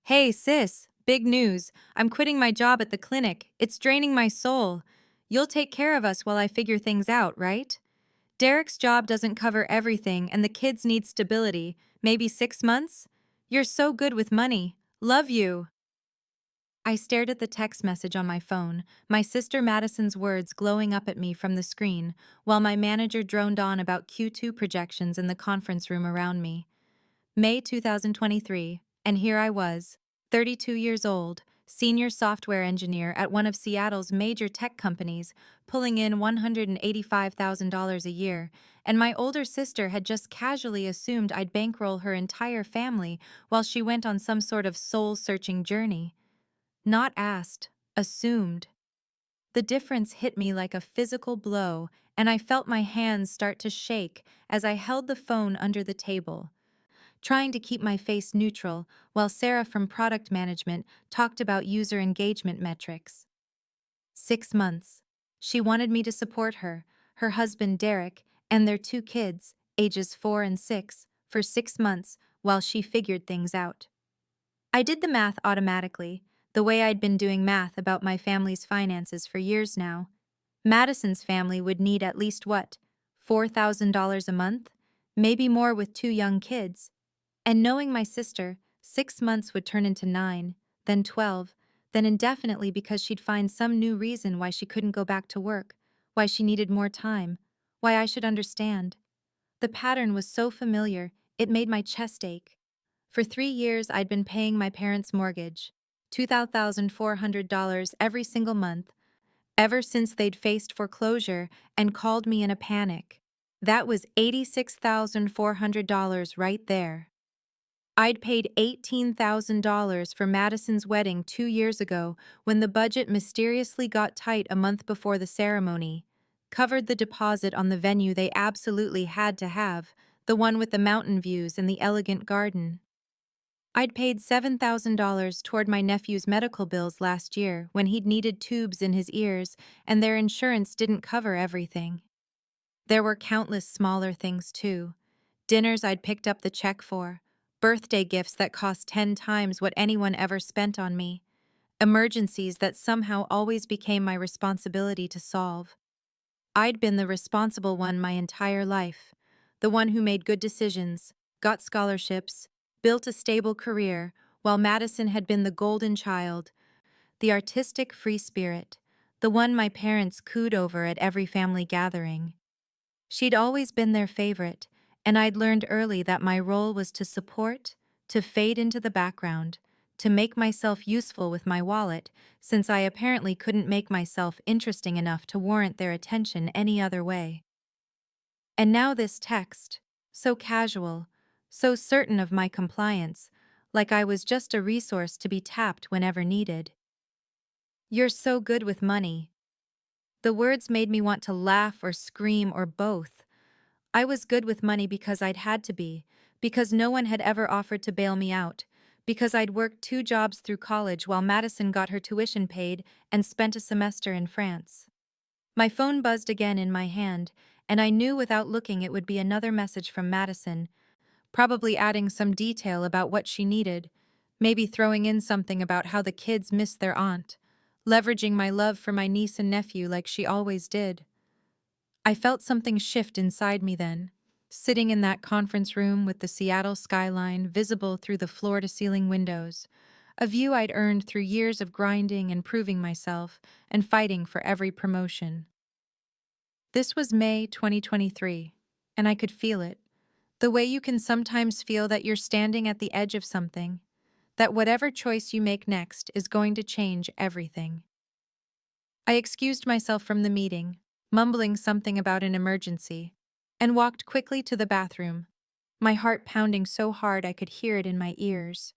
Hey, sis, big news. I'm quitting my job at the clinic. It's draining my soul. You'll take care of us while I figure things out, right? Derek's job doesn't cover everything, and the kids need stability. Maybe 6 months? You're so good with money. Love you. I stared at the text message on my phone, my sister Madison's words glowing up at me from the screen, while my manager droned on about Q2 projections in the conference room around me. May 2023, and here I was, 32 years old, senior software engineer at one of Seattle's major tech companies, pulling in $185,000 a year, and my older sister had just casually assumed I'd bankroll her entire family while she went on some sort of soul-searching journey. Not asked, assumed. The difference hit me like a physical blow, and I felt my hands start to shake as I held the phone under the table, trying to keep my face neutral while Sarah from product management talked about user engagement metrics. 6 months. She wanted me to support her husband Derek, and their two kids, ages 4 and 6, for 6 months while she figured things out. I did the math automatically, the way I'd been doing math about my family's finances for years now. Madison's family would need at least what? $4,000 a month? Maybe more with two young kids. And knowing my sister, 6 months would turn into 9, then 12, then indefinitely because she'd find some new reason why she couldn't go back to work, why she needed more time, why I should understand. The pattern was so familiar, it made my chest ache. For 3 years, I'd been paying my parents' mortgage, $2,400 every single month, ever since they'd faced foreclosure and called me in a panic. That was $86,400 right there. I'd paid $18,000 for Madison's wedding 2 years ago when the budget mysteriously got tight a month before the ceremony, covered the deposit on the venue they absolutely had to have, the one with the mountain views and the elegant garden. I'd paid $7,000 toward my nephew's medical bills last year when he'd needed tubes in his ears and their insurance didn't cover everything. There were countless smaller things too. Dinners I'd picked up the check for, birthday gifts that cost 10 times what anyone ever spent on me, emergencies that somehow always became my responsibility to solve. I'd been the responsible one my entire life, the one who made good decisions, got scholarships, built a stable career, while Madison had been the golden child, the artistic free spirit, the one my parents cooed over at every family gathering. She'd always been their favorite, and I'd learned early that my role was to support, to fade into the background, to make myself useful with my wallet, since I apparently couldn't make myself interesting enough to warrant their attention any other way. And now this text, so casual, so certain of my compliance, like I was just a resource to be tapped whenever needed. "You're so good with money." The words made me want to laugh or scream or both. I was good with money because I'd had to be, because no one had ever offered to bail me out, because I'd worked 2 jobs through college while Madison got her tuition paid and spent a semester in France. My phone buzzed again in my hand, and I knew without looking it would be another message from Madison, probably adding some detail about what she needed, maybe throwing in something about how the kids missed their aunt, leveraging my love for my niece and nephew like she always did. I felt something shift inside me then, sitting in that conference room with the Seattle skyline visible through the floor-to-ceiling windows, a view I'd earned through years of grinding and proving myself and fighting for every promotion. This was May 2023, and I could feel it, the way you can sometimes feel that you're standing at the edge of something, that whatever choice you make next is going to change everything. I excused myself from the meeting, mumbling something about an emergency, and walked quickly to the bathroom, my heart pounding so hard I could hear it in my ears.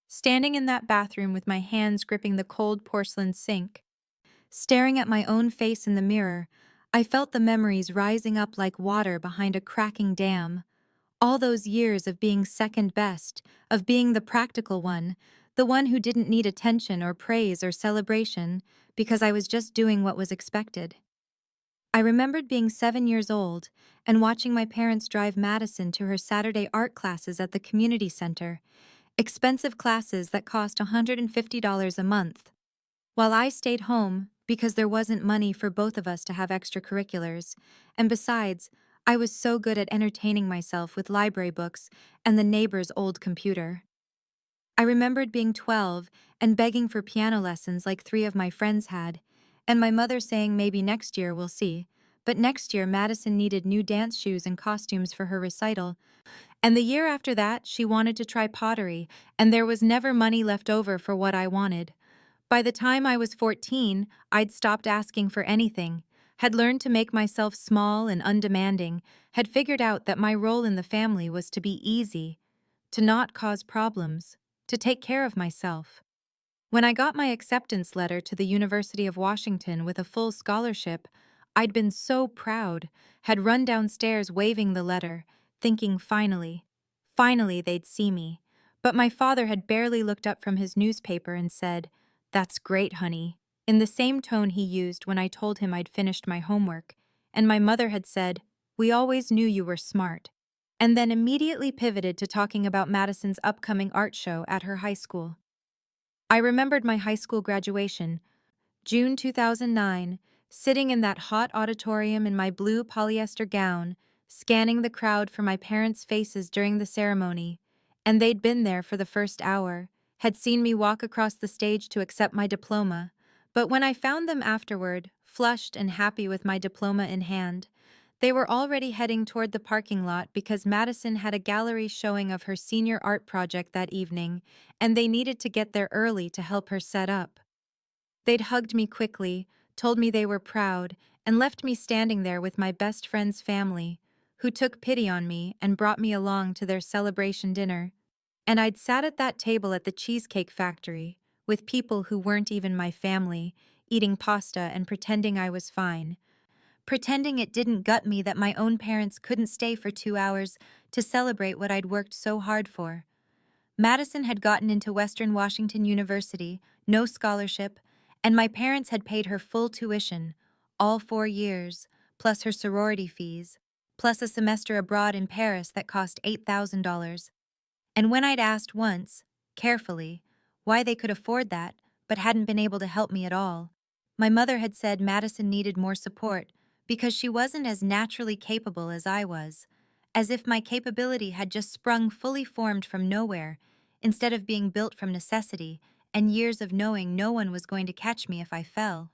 Standing in that bathroom with my hands gripping the cold porcelain sink, staring at my own face in the mirror, I felt the memories rising up like water behind a cracking dam. All those years of being second best, of being the practical one, the one who didn't need attention or praise or celebration, because I was just doing what was expected. I remembered being 7 years old and watching my parents drive Madison to her Saturday art classes at the community center, expensive classes that cost $150 a month, while I stayed home because there wasn't money for both of us to have extracurriculars, and besides, I was so good at entertaining myself with library books and the neighbor's old computer. I remembered being 12 and begging for piano lessons like three of my friends had, and my mother saying maybe next year we'll see. But next year, Madison needed new dance shoes and costumes for her recital, and the year after that, she wanted to try pottery, and there was never money left over for what I wanted. By the time I was 14, I'd stopped asking for anything, had learned to make myself small and undemanding, had figured out that my role in the family was to be easy, to not cause problems, to take care of myself. When I got my acceptance letter to the University of Washington with a full scholarship, I'd been so proud, had run downstairs waving the letter, thinking finally they'd see me. But my father had barely looked up from his newspaper and said, "That's great, honey," in the same tone he used when I told him I'd finished my homework, and my mother had said, "We always knew you were smart," and then immediately pivoted to talking about Madison's upcoming art show at her high school. I remembered my high school graduation, June 2009, sitting in that hot auditorium in my blue polyester gown, scanning the crowd for my parents' faces during the ceremony, and they'd been there for the first hour, had seen me walk across the stage to accept my diploma, but when I found them afterward, flushed and happy with my diploma in hand, they were already heading toward the parking lot because Madison had a gallery showing of her senior art project that evening, and they needed to get there early to help her set up. They'd hugged me quickly, told me they were proud, and left me standing there with my best friend's family, who took pity on me and brought me along to their celebration dinner. And I'd sat at that table at the Cheesecake Factory, with people who weren't even my family, eating pasta and pretending I was fine. Pretending it didn't gut me that my own parents couldn't stay for 2 hours to celebrate what I'd worked so hard for. Madison had gotten into Western Washington University, no scholarship, and my parents had paid her full tuition, all 4 years, plus her sorority fees, plus a semester abroad in Paris that cost $8,000. And when I'd asked once, carefully, why they could afford that, but hadn't been able to help me at all, my mother had said Madison needed more support because she wasn't as naturally capable as I was, as if my capability had just sprung fully formed from nowhere, instead of being built from necessity and years of knowing no one was going to catch me if I fell.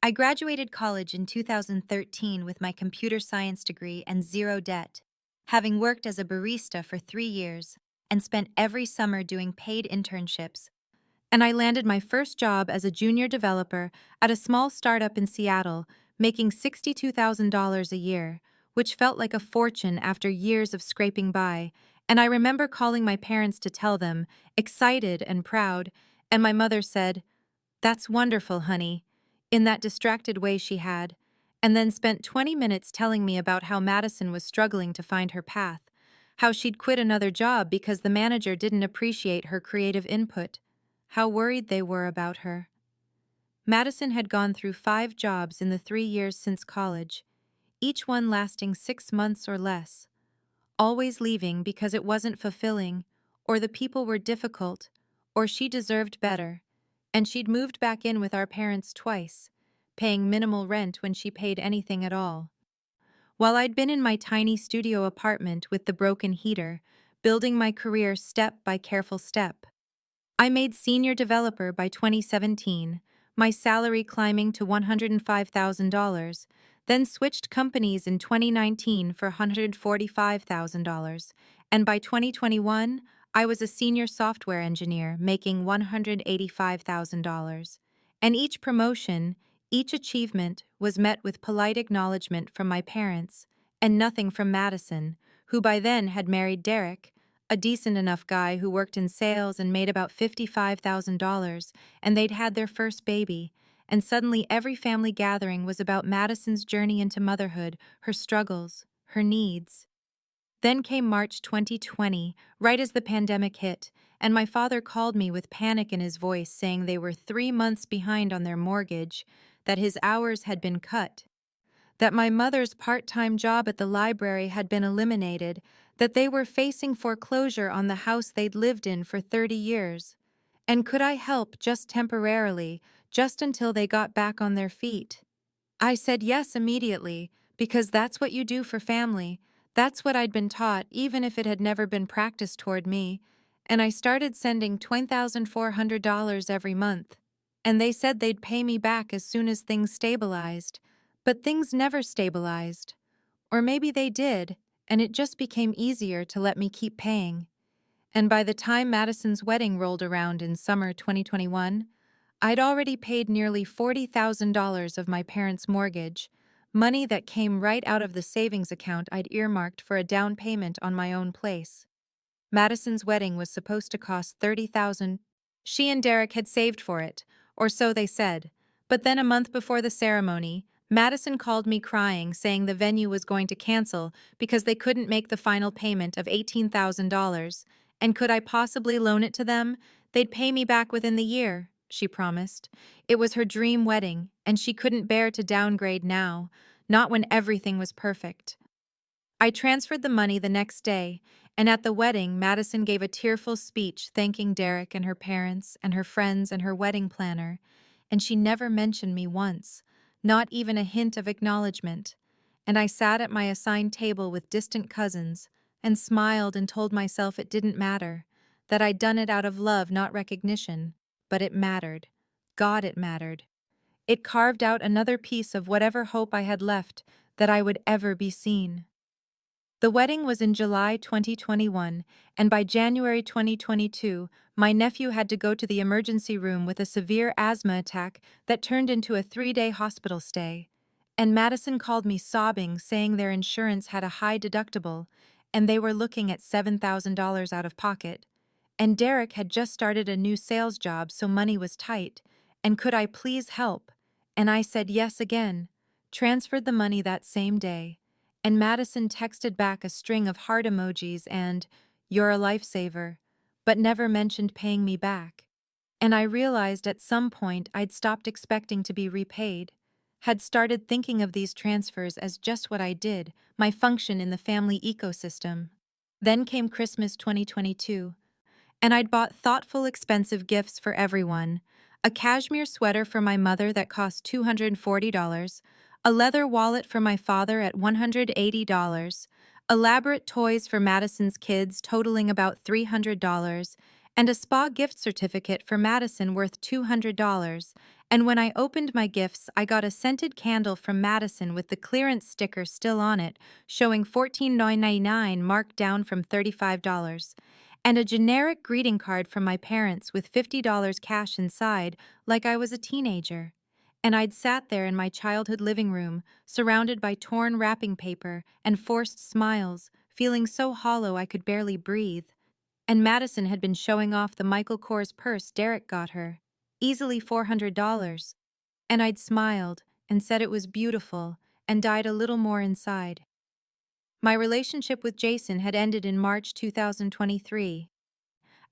I graduated college in 2013 with my computer science degree and zero debt, having worked as a barista for 3 years and spent every summer doing paid internships. And I landed my first job as a junior developer at a small startup in Seattle, making $62,000 a year, which felt like a fortune after years of scraping by. And I remember calling my parents to tell them, excited and proud, and my mother said, "That's wonderful, honey," in that distracted way she had, and then spent 20 minutes telling me about how Madison was struggling to find her path, how she'd quit another job because the manager didn't appreciate her creative input, how worried they were about her. Madison had gone through 5 jobs in the 3 years since college, each one lasting 6 months or less, always leaving because it wasn't fulfilling, or the people were difficult, or she deserved better, and she'd moved back in with our parents twice, paying minimal rent when she paid anything at all. While I'd been in my tiny studio apartment with the broken heater, building my career step by careful step, I made senior developer by 2017, my salary climbing to $105,000, then switched companies in 2019 for $145,000, and by 2021, I was a senior software engineer making $185,000. And each promotion, each achievement was met with polite acknowledgement from my parents, and nothing from Madison, who by then had married Derek, a decent enough guy who worked in sales and made about $55,000, and they'd had their first baby, and suddenly every family gathering was about Madison's journey into motherhood, her struggles, her needs. Then came March 2020, right as the pandemic hit, and my father called me with panic in his voice saying they were 3 months behind on their mortgage, that his hours had been cut, that my mother's part-time job at the library had been eliminated, that they were facing foreclosure on the house they'd lived in for 30 years. And could I help just temporarily, just until they got back on their feet? I said yes immediately, because that's what you do for family. That's what I'd been taught, even if it had never been practiced toward me. And I started sending $20,400 every month. And they said they'd pay me back as soon as things stabilized. But things never stabilized. Or maybe they did, and it just became easier to let me keep paying. And by the time Madison's wedding rolled around in summer 2021, I'd already paid nearly $40,000 of my parents' mortgage, money that came right out of the savings account I'd earmarked for a down payment on my own place. Madison's wedding was supposed to cost $30,000. She and Derek had saved for it, or so they said. But then a month before the ceremony, Madison called me crying, saying the venue was going to cancel because they couldn't make the final payment of $18,000, and could I possibly loan it to them? They'd pay me back within the year, she promised. It was her dream wedding, and she couldn't bear to downgrade now, not when everything was perfect. I transferred the money the next day, and at the wedding, Madison gave a tearful speech thanking Derek and her parents and her friends and her wedding planner, and she never mentioned me once, not even a hint of acknowledgement. And I sat at my assigned table with distant cousins and smiled and told myself it didn't matter, that I'd done it out of love, not recognition. But it mattered. God, it mattered. It carved out another piece of whatever hope I had left that I would ever be seen. The wedding was in July 2021, and by January 2022, my nephew had to go to the emergency room with a severe asthma attack that turned into a 3-day hospital stay. And Madison called me sobbing, saying their insurance had a high deductible, and they were looking at $7,000 out of pocket. And Derek had just started a new sales job, so money was tight. And could I please help? And I said yes again, transferred the money that same day. And Madison texted back a string of heart emojis and, "You're a lifesaver," but never mentioned paying me back. And I realized at some point I'd stopped expecting to be repaid, had started thinking of these transfers as just what I did, my function in the family ecosystem. Then came Christmas 2022. And I'd bought thoughtful, expensive gifts for everyone. A cashmere sweater for my mother that cost $240, a leather wallet for my father at $180, elaborate toys for Madison's kids totaling about $300, and a spa gift certificate for Madison worth $200. And when I opened my gifts, I got a scented candle from Madison with the clearance sticker still on it, showing $14.99 marked down from $35, and a generic greeting card from my parents with $50 cash inside, like I was a teenager. And I'd sat there in my childhood living room, surrounded by torn wrapping paper and forced smiles, feeling so hollow I could barely breathe. And Madison had been showing off the Michael Kors purse Derek got her, easily $400. And I'd smiled and said it was beautiful and died a little more inside. My relationship with Jason had ended in March 2023.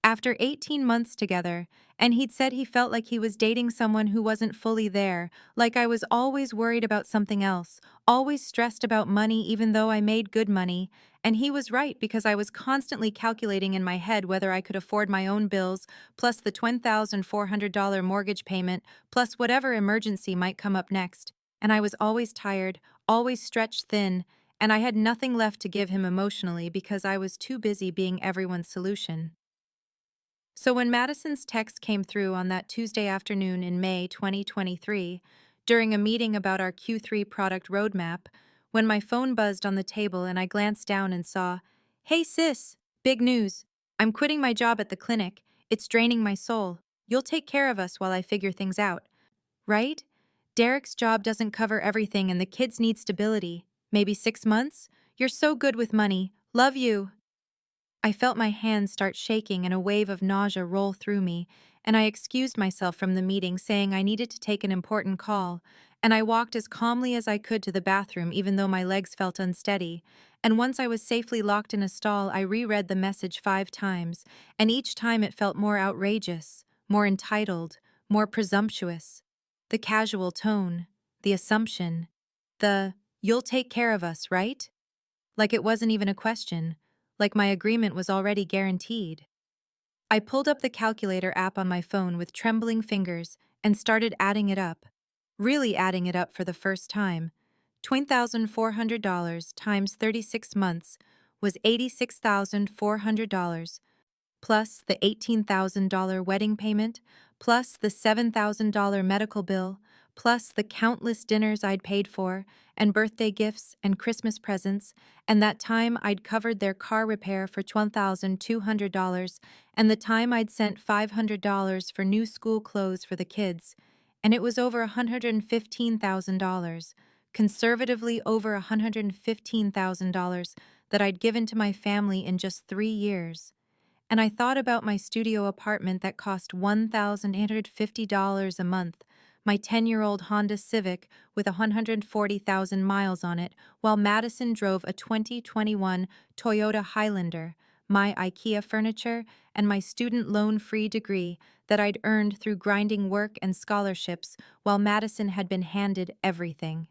After 18 months together, and he'd said he felt like he was dating someone who wasn't fully there, like I was always worried about something else, always stressed about money even though I made good money, and he was right because I was constantly calculating in my head whether I could afford my own bills, plus the $20,400 mortgage payment, plus whatever emergency might come up next, and I was always tired, always stretched thin, and I had nothing left to give him emotionally because I was too busy being everyone's solution. So when Madison's text came through on that Tuesday afternoon in May 2023, during a meeting about our Q3 product roadmap, when my phone buzzed on the table and I glanced down and saw, "Hey sis, big news. I'm quitting my job at the clinic. It's draining my soul. You'll take care of us while I figure things out. Right? Derek's job doesn't cover everything and the kids need stability. Maybe 6 months? You're so good with money. Love you." I felt my hands start shaking and a wave of nausea roll through me, and I excused myself from the meeting, saying I needed to take an important call, and I walked as calmly as I could to the bathroom even though my legs felt unsteady, and once I was safely locked in a stall, I reread the message 5 times, and each time it felt more outrageous, more entitled, more presumptuous. The casual tone, the assumption, the "you'll take care of us, right?" Like it wasn't even a question. like my agreement was already guaranteed. I pulled up the calculator app on my phone with trembling fingers and started adding it up. Really adding it up for the first time. $20,400 times 36 months was $86,400, plus the $18,000 wedding payment, plus the $7,000 medical bill, plus the countless dinners I'd paid for, and birthday gifts and Christmas presents, and that time I'd covered their car repair for $12,200, and the time I'd sent $500 for new school clothes for the kids, and it was over $115,000, conservatively over $115,000 that I'd given to my family in just 3 years. And I thought about my studio apartment that cost $1,850 a month, my 10-year-old Honda Civic with 140,000 miles on it, while Madison drove a 2021 Toyota Highlander, my IKEA furniture, and my student loan-free degree that I'd earned through grinding work and scholarships while Madison had been handed everything.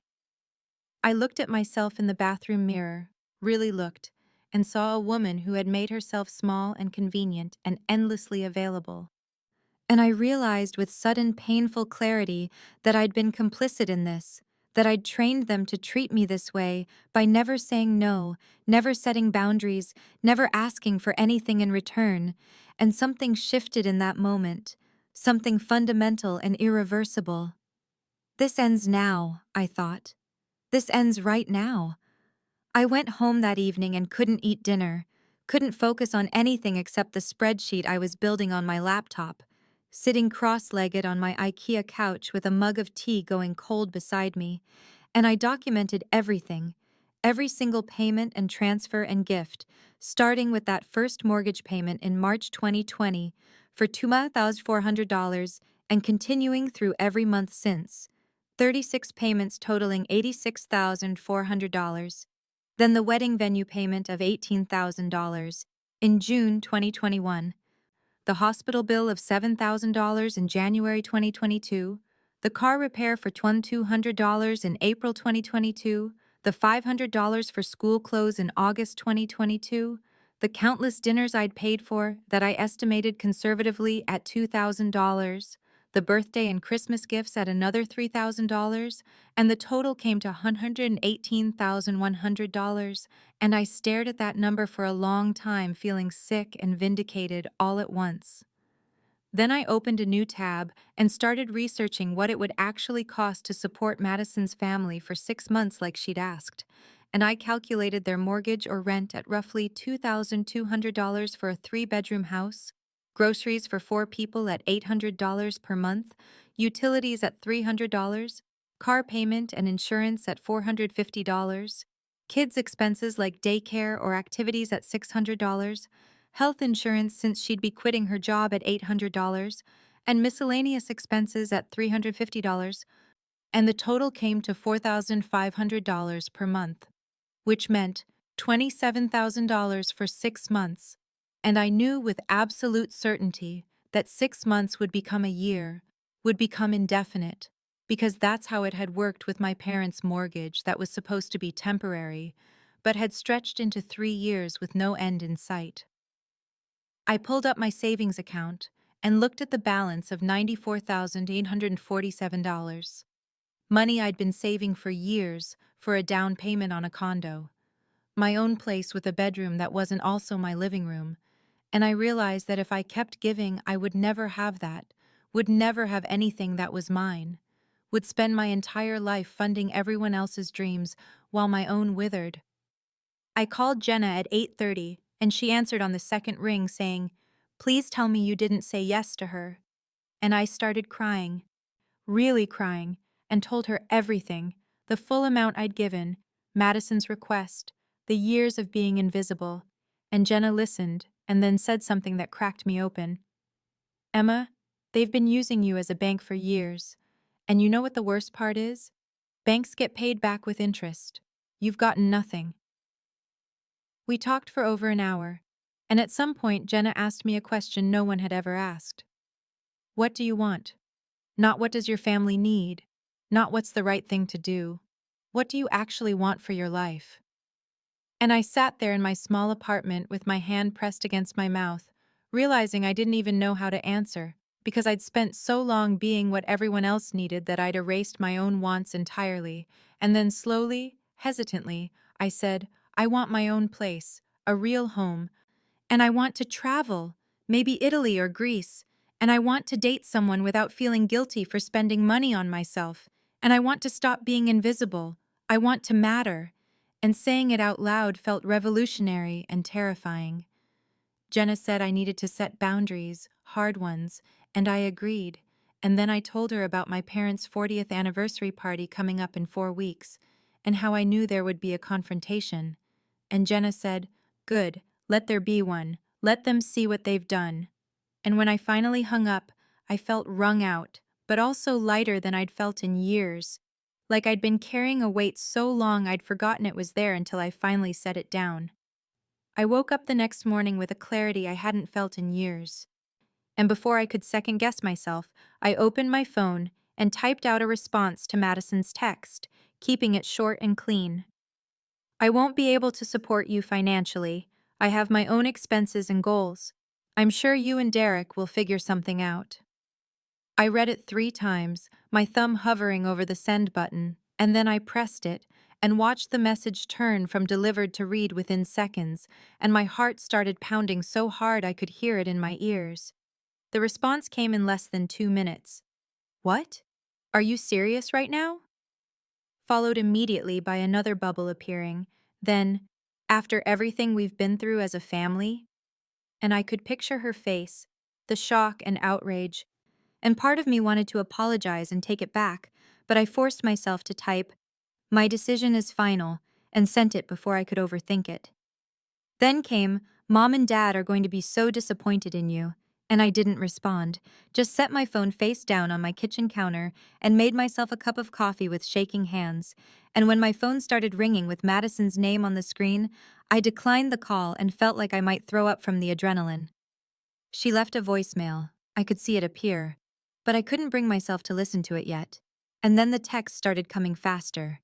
I looked at myself in the bathroom mirror, really looked, and saw a woman who had made herself small and convenient and endlessly available. And I realized with sudden painful clarity that I'd been complicit in this, that I'd trained them to treat me this way by never saying no, never setting boundaries, never asking for anything in return, and something shifted in that moment, something fundamental and irreversible. This ends now, I thought. This ends right now. I went home that evening and couldn't eat dinner, couldn't focus on anything except the spreadsheet I was building on my laptop, sitting cross-legged on my IKEA couch with a mug of tea going cold beside me, and I documented everything, every single payment and transfer and gift, starting with that first mortgage payment in March 2020 for $2,400 and continuing through every month since, 36 payments totaling $86,400. Then the wedding venue payment of $18,000 in June 2021, the hospital bill of $7,000 in January 2022, the car repair for $2,200 in April 2022, the $500 for school clothes in August 2022, the countless dinners I'd paid for that I estimated conservatively at $2,000, the birthday and Christmas gifts at another $3,000, and the total came to $118,100, and I stared at that number for a long time, feeling sick and vindicated all at once. Then I opened a new tab and started researching what it would actually cost to support Madison's family for 6 months like she'd asked, and I calculated their mortgage or rent at roughly $2,200 for a 3-bedroom house, groceries for 4 people at $800 per month, utilities at $300, car payment and insurance at $450, kids' expenses like daycare or activities at $600, health insurance since she'd be quitting her job at $800, and miscellaneous expenses at $350, and the total came to $4,500 per month, which meant $27,000 for 6 months, and I knew with absolute certainty that 6 months would become a year, would become indefinite, because that's how it had worked with my parents' mortgage that was supposed to be temporary, but had stretched into 3 years with no end in sight. I pulled up my savings account and looked at the balance of $94,847. Money I'd been saving for years for a down payment on a condo, my own place with a bedroom that wasn't also my living room, and I realized that if I kept giving, I would never have that, would never have anything that was mine, would spend my entire life funding everyone else's dreams while my own withered. I called Jenna at 8:30, and she answered on the second ring saying, "Please tell me you didn't say yes to her." And I started crying, really crying, and told her everything, the full amount I'd given, Madison's request, the years of being invisible, and Jenna listened and then said something that cracked me open. "Emma, they've been using you as a bank for years, and you know what the worst part is? Banks get paid back with interest. You've gotten nothing." We talked for over an hour, and at some point Jenna asked me a question no one had ever asked. "What do you want? Not what does your family need, not what's the right thing to do. What do you actually want for your life?" And I sat there in my small apartment with my hand pressed against my mouth, realizing I didn't even know how to answer, because I'd spent so long being what everyone else needed that I'd erased my own wants entirely. And then slowly, hesitantly, I said, I want my own place, a real home, and I want to travel, maybe Italy or Greece, and I want to date someone without feeling guilty for spending money on myself, and I want to stop being invisible. I want to matter. And saying it out loud felt revolutionary and terrifying. Jenna said I needed to set boundaries, hard ones, and I agreed. And then I told her about my parents' 40th anniversary party coming up in 4 weeks, and how I knew there would be a confrontation. And Jenna said, Good, let there be one. Let them see what they've done. And when I finally hung up, I felt wrung out, but also lighter than I'd felt in years. Like I'd been carrying a weight so long I'd forgotten it was there until I finally set it down. I woke up the next morning with a clarity I hadn't felt in years. And before I could second guess myself, I opened my phone and typed out a response to Madison's text, keeping it short and clean. I won't be able to support you financially. I have my own expenses and goals. I'm sure you and Derek will figure something out. I read it 3 times, my thumb hovering over the send button, and then I pressed it and watched the message turn from delivered to read within seconds, and my heart started pounding so hard I could hear it in my ears. The response came in less than 2 minutes. What? Are you serious right now? Followed immediately by another bubble appearing. Then, after everything we've been through as a family, and I could picture her face, the shock and outrage, and part of me wanted to apologize and take it back, but I forced myself to type, My decision is final, and sent it before I could overthink it. Then came, Mom and Dad are going to be so disappointed in you, and I didn't respond, just set my phone face down on my kitchen counter and made myself a cup of coffee with shaking hands, and when my phone started ringing with Madison's name on the screen, I declined the call and felt like I might throw up from the adrenaline. She left a voicemail. I could see it appear, but I couldn't bring myself to listen to it yet. And then the text started coming faster.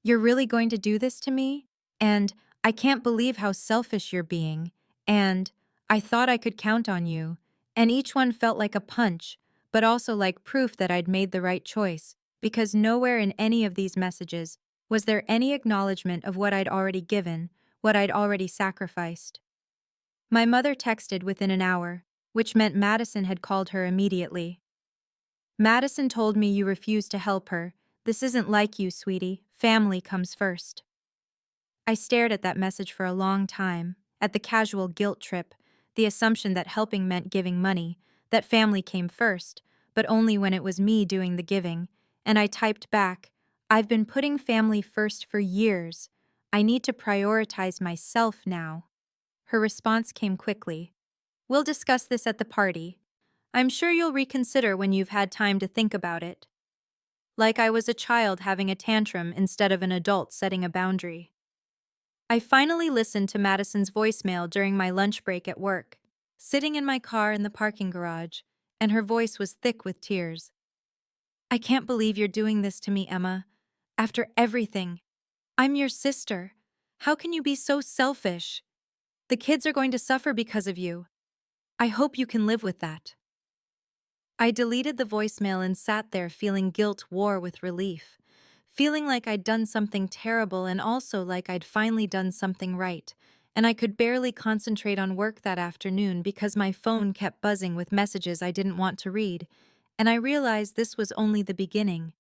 You're really going to do this to me? And I can't believe how selfish you're being. And I thought I could count on you. And each one felt like a punch, but also like proof that I'd made the right choice, because nowhere in any of these messages was there any acknowledgement of what I'd already given, what I'd already sacrificed. My mother texted within an hour, which meant Madison had called her immediately. Madison told me you refused to help her. This isn't like you, sweetie. Family comes first. I stared at that message for a long time, at the casual guilt trip, the assumption that helping meant giving money, that family came first, but only when it was me doing the giving, and I typed back, I've been putting family first for years. I need to prioritize myself now. Her response came quickly. We'll discuss this at the party. I'm sure you'll reconsider when you've had time to think about it. Like I was a child having a tantrum instead of an adult setting a boundary. I finally listened to Madison's voicemail during my lunch break at work, sitting in my car in the parking garage, and her voice was thick with tears. I can't believe you're doing this to me, Emma. After everything. I'm your sister. How can you be so selfish? The kids are going to suffer because of you. I hope you can live with that. I deleted the voicemail and sat there feeling guilt war with relief, feeling like I'd done something terrible and also like I'd finally done something right, and I could barely concentrate on work that afternoon because my phone kept buzzing with messages I didn't want to read, and I realized this was only the beginning,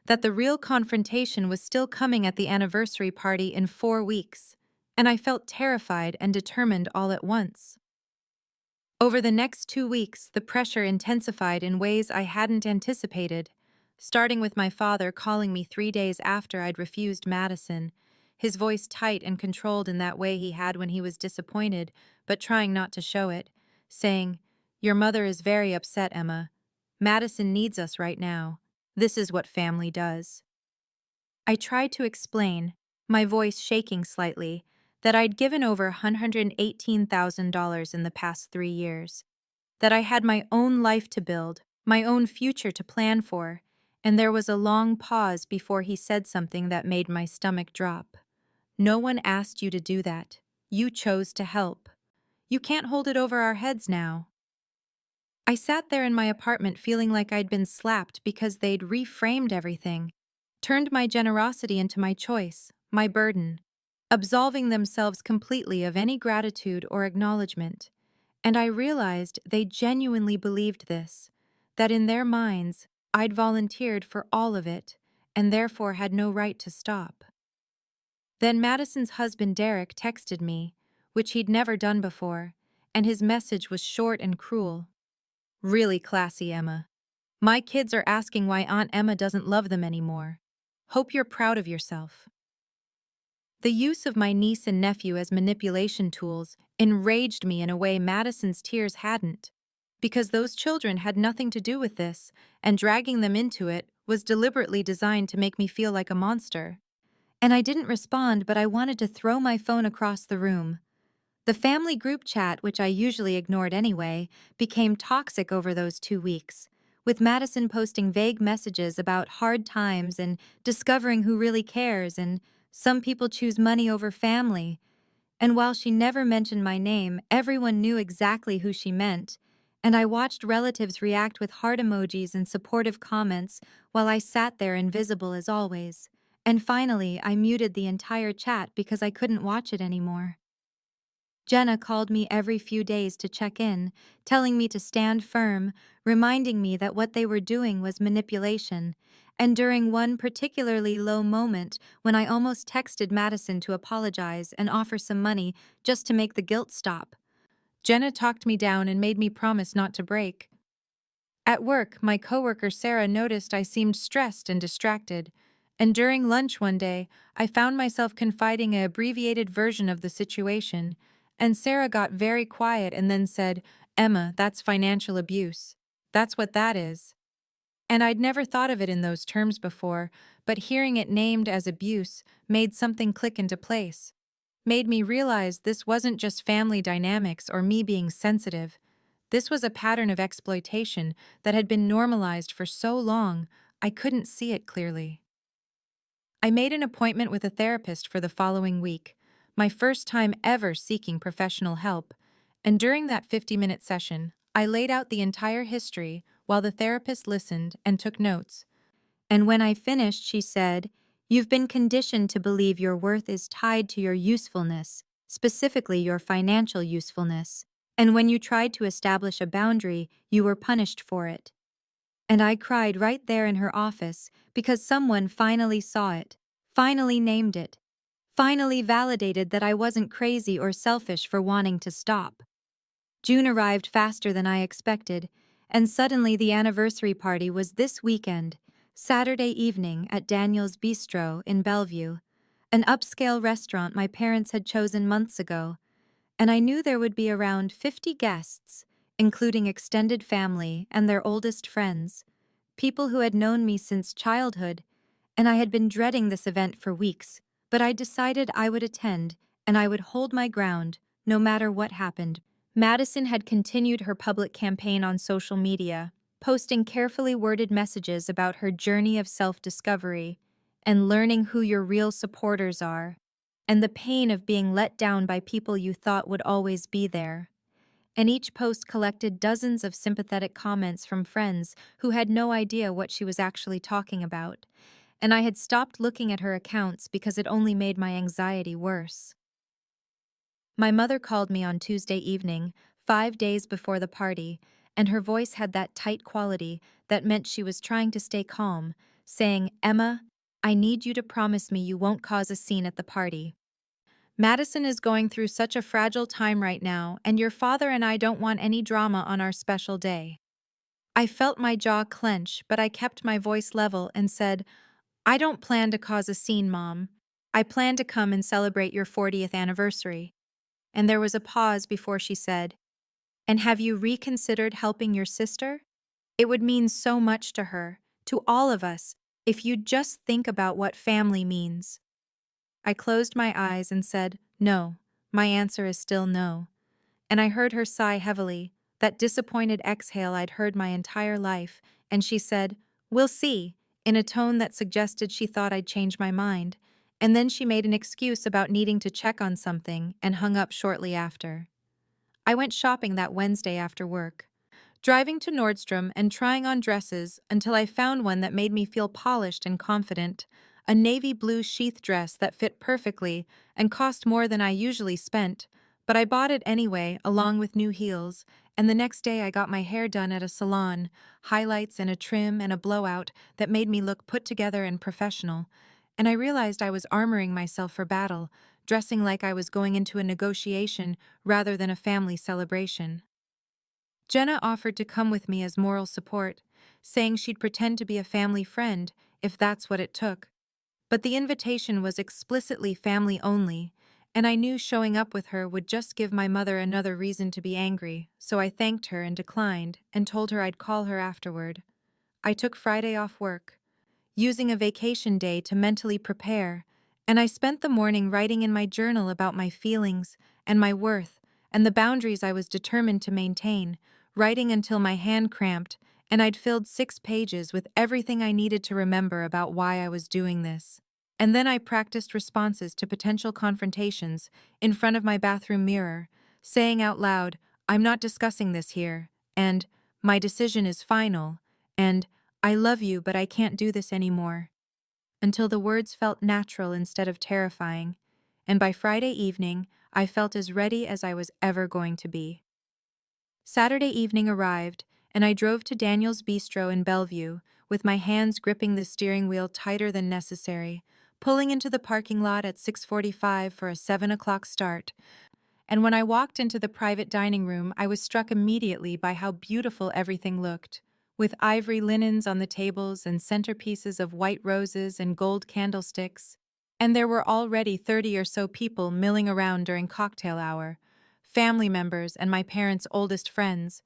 that the real confrontation was still coming at the anniversary party in 4 weeks, and I felt terrified and determined all at once. Over the next 2 weeks, the pressure intensified in ways I hadn't anticipated, starting with my father calling me 3 days after I'd refused Madison, his voice tight and controlled in that way he had when he was disappointed, but trying not to show it, saying, Your mother is very upset, Emma. Madison needs us right now. This is what family does. I tried to explain, my voice shaking slightly, that I'd given over $118,000 in the past 3 years, that I had my own life to build, my own future to plan for, and there was a long pause before he said something that made my stomach drop. No one asked you to do that. You chose to help. You can't hold it over our heads now. I sat there in my apartment feeling like I'd been slapped because they'd reframed everything, turned my generosity into my choice, my burden, absolving themselves completely of any gratitude or acknowledgement. And I realized they genuinely believed this, that in their minds, I'd volunteered for all of it, and therefore had no right to stop. Then Madison's husband Derek texted me, which he'd never done before, and his message was short and cruel. Really classy, Emma. My kids are asking why Aunt Emma doesn't love them anymore. Hope you're proud of yourself. The use of my niece and nephew as manipulation tools enraged me in a way Madison's tears hadn't, because those children had nothing to do with this, and dragging them into it was deliberately designed to make me feel like a monster. And I didn't respond, but I wanted to throw my phone across the room. The family group chat, which I usually ignored anyway, became toxic over those 2 weeks, with Madison posting vague messages about hard times and discovering who really cares, and some people choose money over family. And while she never mentioned my name, everyone knew exactly who she meant, and I watched relatives react with heart emojis and supportive comments while I sat there invisible as always. And finally, I muted the entire chat because I couldn't watch it anymore. Jenna called me every few days to check in, telling me to stand firm, reminding me that what they were doing was manipulation. And during one particularly low moment, when I almost texted Madison to apologize and offer some money just to make the guilt stop, Jenna talked me down and made me promise not to break. At work, my coworker Sarah noticed I seemed stressed and distracted, and during lunch one day, I found myself confiding an abbreviated version of the situation, and Sarah got very quiet and then said, "Emma, that's financial abuse. That's what that is." And I'd never thought of it in those terms before, but hearing it named as abuse made something click into place. Made me realize this wasn't just family dynamics or me being sensitive. This was a pattern of exploitation that had been normalized for so long, I couldn't see it clearly. I made an appointment with a therapist for the following week, my first time ever seeking professional help, and during that 50-minute session, I laid out the entire history while the therapist listened and took notes. And when I finished, she said, "You've been conditioned to believe your worth is tied to your usefulness, specifically your financial usefulness. And when you tried to establish a boundary, you were punished for it." And I cried right there in her office because someone finally saw it, finally named it, finally validated that I wasn't crazy or selfish for wanting to stop. June arrived faster than I expected, and suddenly the anniversary party was this weekend, Saturday evening at Daniel's Bistro in Bellevue, an upscale restaurant my parents had chosen months ago, and I knew there would be around 50 guests, including extended family and their oldest friends, people who had known me since childhood, and I had been dreading this event for weeks, but I decided I would attend and I would hold my ground, no matter what happened. Madison had continued her public campaign on social media, posting carefully worded messages about her journey of self-discovery and learning who your real supporters are, and the pain of being let down by people you thought would always be there. And each post collected dozens of sympathetic comments from friends who had no idea what she was actually talking about, and I had stopped looking at her accounts because it only made my anxiety worse. My mother called me on Tuesday evening, 5 days before the party, and her voice had that tight quality that meant she was trying to stay calm, saying, "Emma, I need you to promise me you won't cause a scene at the party. Madison is going through such a fragile time right now, and your father and I don't want any drama on our special day." I felt my jaw clench, but I kept my voice level and said, "I don't plan to cause a scene, Mom. I plan to come and celebrate your 40th anniversary." And there was a pause before she said, "And have you reconsidered helping your sister? It would mean so much to her, to all of us, if you'd just think about what family means." I closed my eyes and said, "No." My answer is still no. And I heard her sigh heavily, that disappointed exhale I'd heard my entire life, and she said, "We'll see," in a tone that suggested she thought I'd change my mind. and then she made an excuse about needing to check on something and hung up shortly after. I went shopping that Wednesday after work, driving to Nordstrom and trying on dresses until I found one that made me feel polished and confident, a navy blue sheath dress that fit perfectly and cost more than I usually spent, but I bought it anyway, along with new heels, and the next day I got my hair done at a salon, highlights and a trim and a blowout that made me look put together and professional, and I realized I was armoring myself for battle, dressing like I was going into a negotiation rather than a family celebration. Jenna offered to come with me as moral support, saying she'd pretend to be a family friend if that's what it took. But the invitation was explicitly family only, and I knew showing up with her would just give my mother another reason to be angry, so I thanked her and declined and told her I'd call her afterward. I took Friday off work, using a vacation day to mentally prepare, and I spent the morning writing in my journal about my feelings and my worth and the boundaries I was determined to maintain, writing until my hand cramped, and I'd filled 6 pages with everything I needed to remember about why I was doing this. And then I practiced responses to potential confrontations in front of my bathroom mirror, saying out loud, "I'm not discussing this here," and "My decision is final," and "I love you, but I can't do this anymore," until the words felt natural instead of terrifying, and by Friday evening, I felt as ready as I was ever going to be. Saturday evening arrived, and I drove to Daniel's Bistro in Bellevue, with my hands gripping the steering wheel tighter than necessary, pulling into the parking lot at 6:45 for a 7 o'clock start. And when I walked into the private dining room, I was struck immediately by how beautiful everything looked, with ivory linens on the tables and centerpieces of white roses and gold candlesticks. And there were already 30 or so people milling around during cocktail hour, family members and my parents' oldest friends,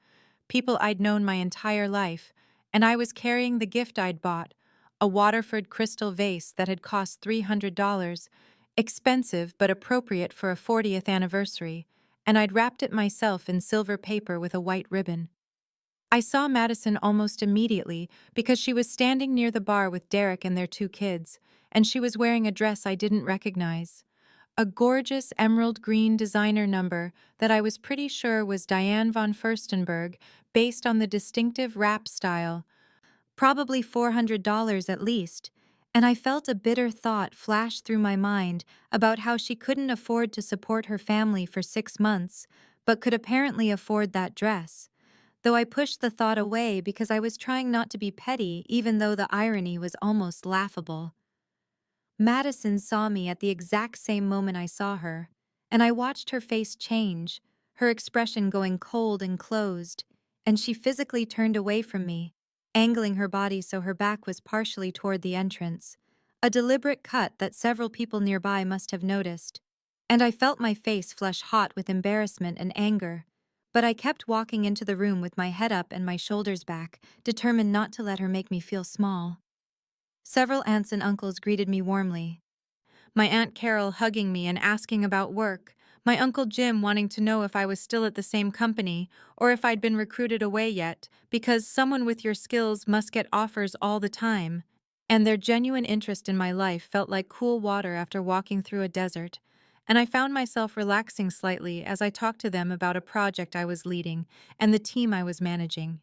people I'd known my entire life, and I was carrying the gift I'd bought, a Waterford crystal vase that had cost $300, expensive but appropriate for a 40th anniversary, and I'd wrapped it myself in silver paper with a white ribbon. I saw Madison almost immediately because she was standing near the bar with Derek and their 2 kids, and she was wearing a dress I didn't recognize. A gorgeous emerald green designer number that I was pretty sure was Diane von Furstenberg, based on the distinctive wrap style, probably $400 at least, and I felt a bitter thought flash through my mind about how she couldn't afford to support her family for 6 months, but could apparently afford that dress. Though I pushed the thought away because I was trying not to be petty, even though the irony was almost laughable. Madison saw me at the exact same moment I saw her, and I watched her face change, her expression going cold and closed, and she physically turned away from me, angling her body so her back was partially toward the entrance, a deliberate cut that several people nearby must have noticed. And I felt my face flush hot with embarrassment and anger, but I kept walking into the room with my head up and my shoulders back, determined not to let her make me feel small. Several aunts and uncles greeted me warmly. My Aunt Carol hugging me and asking about work, my Uncle Jim wanting to know if I was still at the same company or if I'd been recruited away yet, because someone with your skills must get offers all the time, and their genuine interest in my life felt like cool water after walking through a desert, and I found myself relaxing slightly as I talked to them about a project I was leading and the team I was managing.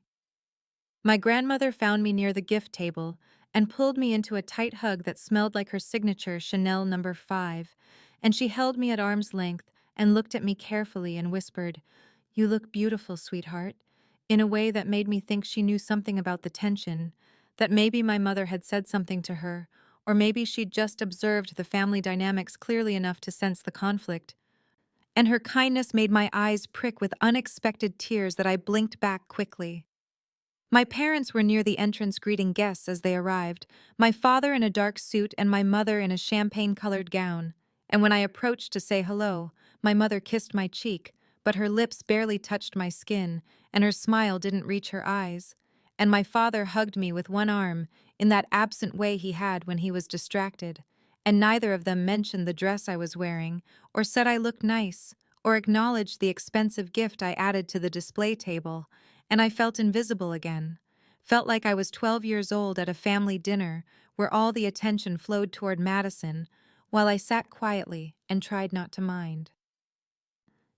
My grandmother found me near the gift table and pulled me into a tight hug that smelled like her signature Chanel No. 5, and she held me at arm's length and looked at me carefully and whispered, "You look beautiful, sweetheart," in a way that made me think she knew something about the tension, that maybe my mother had said something to her, or maybe she'd just observed the family dynamics clearly enough to sense the conflict. And her kindness made my eyes prick with unexpected tears that I blinked back quickly. My parents were near the entrance greeting guests as they arrived, my father in a dark suit and my mother in a champagne-colored gown. And when I approached to say hello, my mother kissed my cheek, but her lips barely touched my skin, and her smile didn't reach her eyes. And my father hugged me with one arm, in that absent way he had when he was distracted, and neither of them mentioned the dress I was wearing, or said I looked nice, or acknowledged the expensive gift I added to the display table, and I felt invisible again. Felt like I was 12 years old at a family dinner where all the attention flowed toward Madison, while I sat quietly and tried not to mind.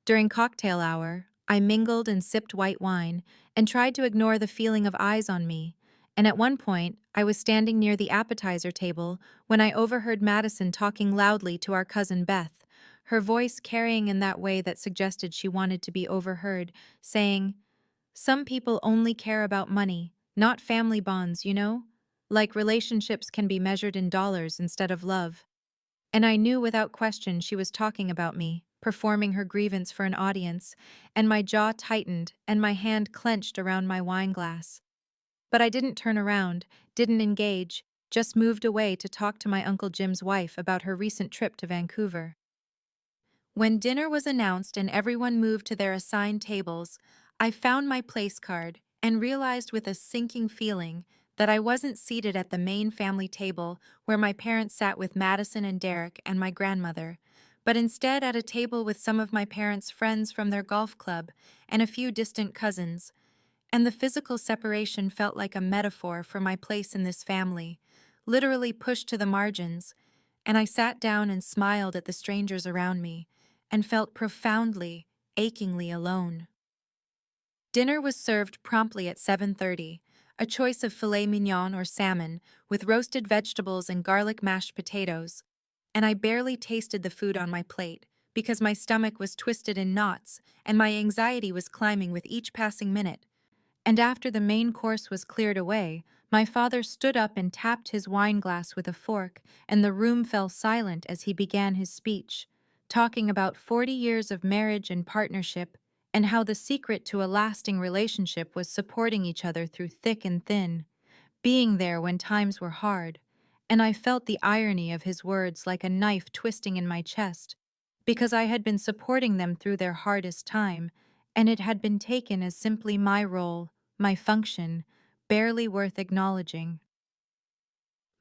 During cocktail hour, I mingled and sipped white wine and tried to ignore the feeling of eyes on me, and at one point, I was standing near the appetizer table when I overheard Madison talking loudly to our cousin Beth, her voice carrying in that way that suggested she wanted to be overheard, saying, "Some people only care about money, not family bonds, you know? Like relationships can be measured in dollars instead of love." And I knew without question she was talking about me, performing her grievance for an audience, and my jaw tightened and my hand clenched around my wine glass. But I didn't turn around, didn't engage, just moved away to talk to my Uncle Jim's wife about her recent trip to Vancouver. When dinner was announced and everyone moved to their assigned tables, I found my place card and realized with a sinking feeling that I wasn't seated at the main family table where my parents sat with Madison and Derek and my grandmother, but instead at a table with some of my parents' friends from their golf club and a few distant cousins. And the physical separation felt like a metaphor for my place in this family, literally pushed to the margins, and I sat down and smiled at the strangers around me, and felt profoundly, achingly alone. Dinner was served promptly at 7:30, a choice of filet mignon or salmon, with roasted vegetables and garlic mashed potatoes, and I barely tasted the food on my plate, because my stomach was twisted in knots and my anxiety was climbing with each passing minute. And after the main course was cleared away, my father stood up and tapped his wine glass with a fork, and the room fell silent as he began his speech, talking about 40 years of marriage and partnership, and how the secret to a lasting relationship was supporting each other through thick and thin, being there when times were hard. And I felt the irony of his words like a knife twisting in my chest, because I had been supporting them through their hardest time, and it had been taken as simply my role, my function, barely worth acknowledging.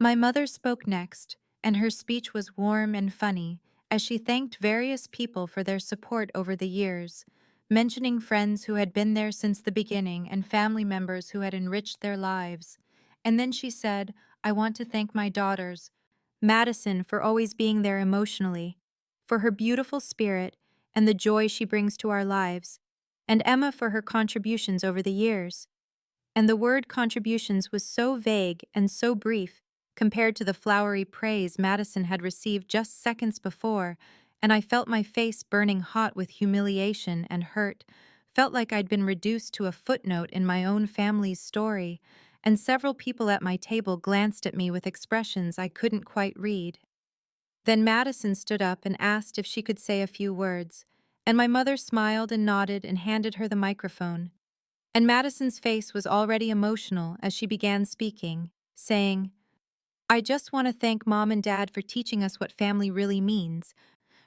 My mother spoke next, and her speech was warm and funny as she thanked various people for their support over the years, mentioning friends who had been there since the beginning and family members who had enriched their lives. And then she said, "I want to thank my daughters, Madison for always being there emotionally, for her beautiful spirit and the joy she brings to our lives, and Emma for her contributions over the years." And the word contributions was so vague and so brief compared to the flowery praise Madison had received just seconds before, and I felt my face burning hot with humiliation and hurt, felt like I'd been reduced to a footnote in my own family's story, and several people at my table glanced at me with expressions I couldn't quite read. Then Madison stood up and asked if she could say a few words, and my mother smiled and nodded and handed her the microphone. And Madison's face was already emotional as she began speaking, saying, "I just want to thank Mom and Dad for teaching us what family really means,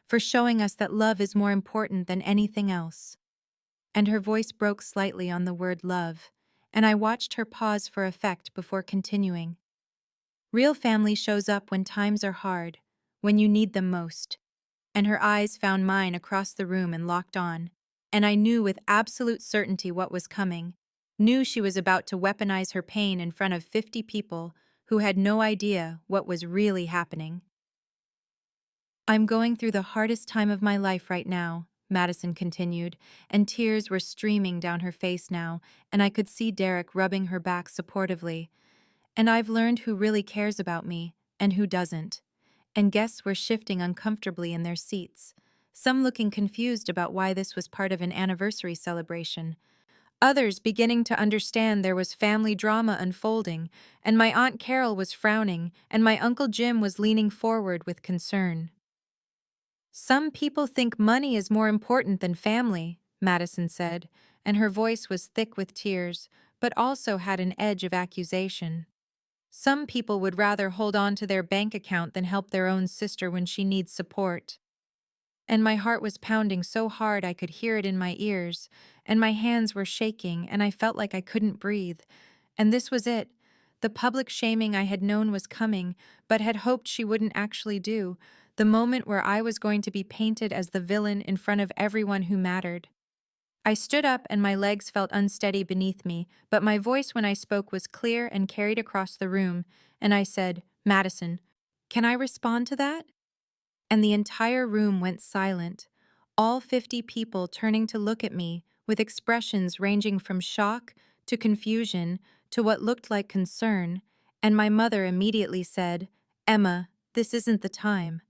for showing us that love is more important than anything else." And her voice broke slightly on the word love, and I watched her pause for effect before continuing. "Real family shows up when times are hard, when you need them most." And her eyes found mine across the room and locked on, and I knew with absolute certainty what was coming, knew she was about to weaponize her pain in front of 50 people who had no idea what was really happening. "I'm going through the hardest time of my life right now," Madison continued, and tears were streaming down her face now, and I could see Derek rubbing her back supportively. "And I've learned who really cares about me and who doesn't." And guests were shifting uncomfortably in their seats, some looking confused about why this was part of an anniversary celebration, others beginning to understand there was family drama unfolding, and my Aunt Carol was frowning, and my Uncle Jim was leaning forward with concern. "Some people think money is more important than family," Madison said, and her voice was thick with tears, but also had an edge of accusation. "Some people would rather hold on to their bank account than help their own sister when she needs support." And my heart was pounding so hard I could hear it in my ears, and my hands were shaking, and I felt like I couldn't breathe. And this was it. The public shaming I had known was coming, but had hoped she wouldn't actually do. The moment where I was going to be painted as the villain in front of everyone who mattered. I stood up and my legs felt unsteady beneath me, but my voice when I spoke was clear and carried across the room, and I said, "Madison, can I respond to that?" and the entire room went silent, all 50 people turning to look at me with expressions ranging from shock to confusion to what looked like concern, and my mother immediately said, "Emma, this isn't the time."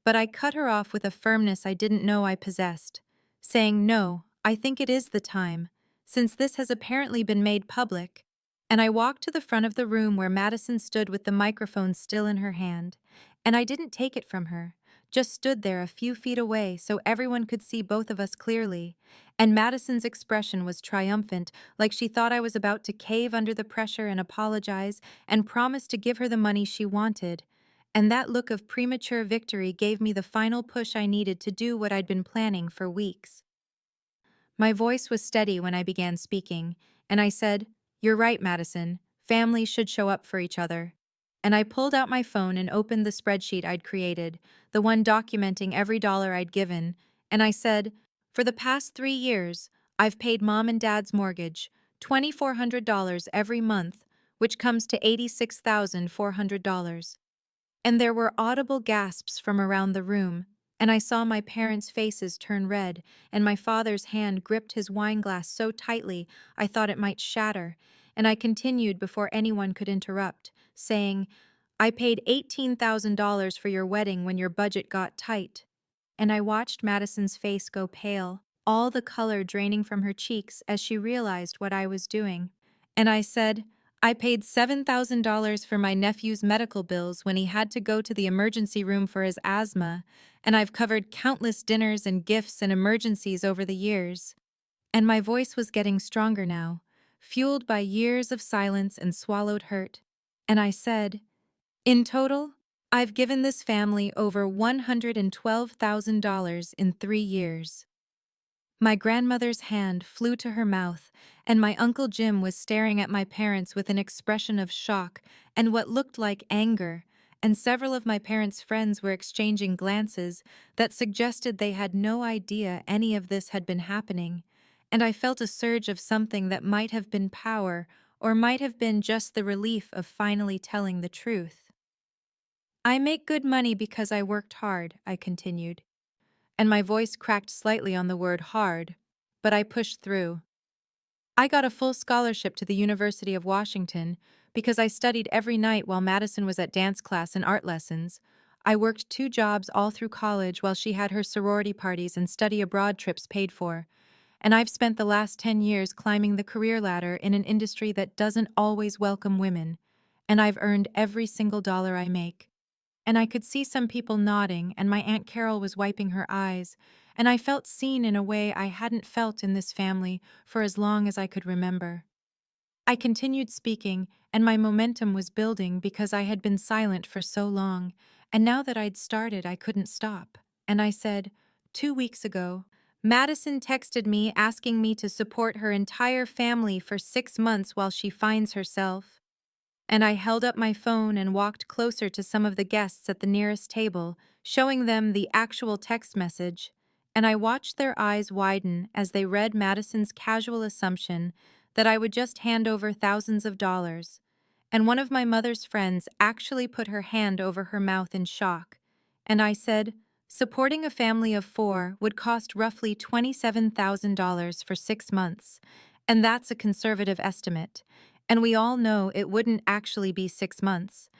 But I cut her off with a firmness I didn't know I possessed, saying, "No, I think it is the time, since this has apparently been made public." And I walked to the front of the room where Madison stood with the microphone still in her hand, and I didn't take it from her, just stood there a few feet away so everyone could see both of us clearly, and Madison's expression was triumphant, like she thought I was about to cave under the pressure and apologize and promise to give her the money she wanted. And that look of premature victory gave me the final push I needed to do what I'd been planning for weeks. My voice was steady when I began speaking, and I said, "You're right, Madison. Families should show up for each other." And I pulled out my phone and opened the spreadsheet I'd created, the one documenting every dollar I'd given, and I said, "For the past 3 years, I've paid Mom and Dad's mortgage, $2,400 every month, which comes to $86,400. And there were audible gasps from around the room, and I saw my parents' faces turn red, and my father's hand gripped his wineglass so tightly I thought it might shatter, and I continued before anyone could interrupt, saying, "I paid $18,000 for your wedding when your budget got tight." And I watched Madison's face go pale, all the color draining from her cheeks as she realized what I was doing. And I said, "I paid $7,000 for my nephew's medical bills when he had to go to the emergency room for his asthma, and I've covered countless dinners and gifts and emergencies over the years." And my voice was getting stronger now, fueled by years of silence and swallowed hurt. And I said, "In total, I've given this family over $112,000 in 3 years." My grandmother's hand flew to her mouth, and my Uncle Jim was staring at my parents with an expression of shock and what looked like anger, and several of my parents' friends were exchanging glances that suggested they had no idea any of this had been happening, and I felt a surge of something that might have been power or might have been just the relief of finally telling the truth. "I make good money because I worked hard," I continued, and my voice cracked slightly on the word hard, but I pushed through. "I got a full scholarship to the University of Washington because I studied every night while Madison was at dance class and art lessons. I worked 2 jobs all through college while she had her sorority parties and study abroad trips paid for. And I've spent the last 10 years climbing the career ladder in an industry that doesn't always welcome women. And I've earned every single dollar I make." And I could see some people nodding, and my Aunt Carol was wiping her eyes, and I felt seen in a way I hadn't felt in this family for as long as I could remember. I continued speaking, and my momentum was building because I had been silent for so long, and now that I'd started, I couldn't stop. And I said, "2 weeks ago, Madison texted me asking me to support her entire family for 6 months while she finds herself." And I held up my phone and walked closer to some of the guests at the nearest table, showing them the actual text message, and I watched their eyes widen as they read Madison's casual assumption that I would just hand over thousands of dollars. And one of my mother's friends actually put her hand over her mouth in shock, and I said, "Supporting a family of 4 would cost roughly $27,000 for 6 months, and that's a conservative estimate. And we all know it wouldn't actually be 6 months.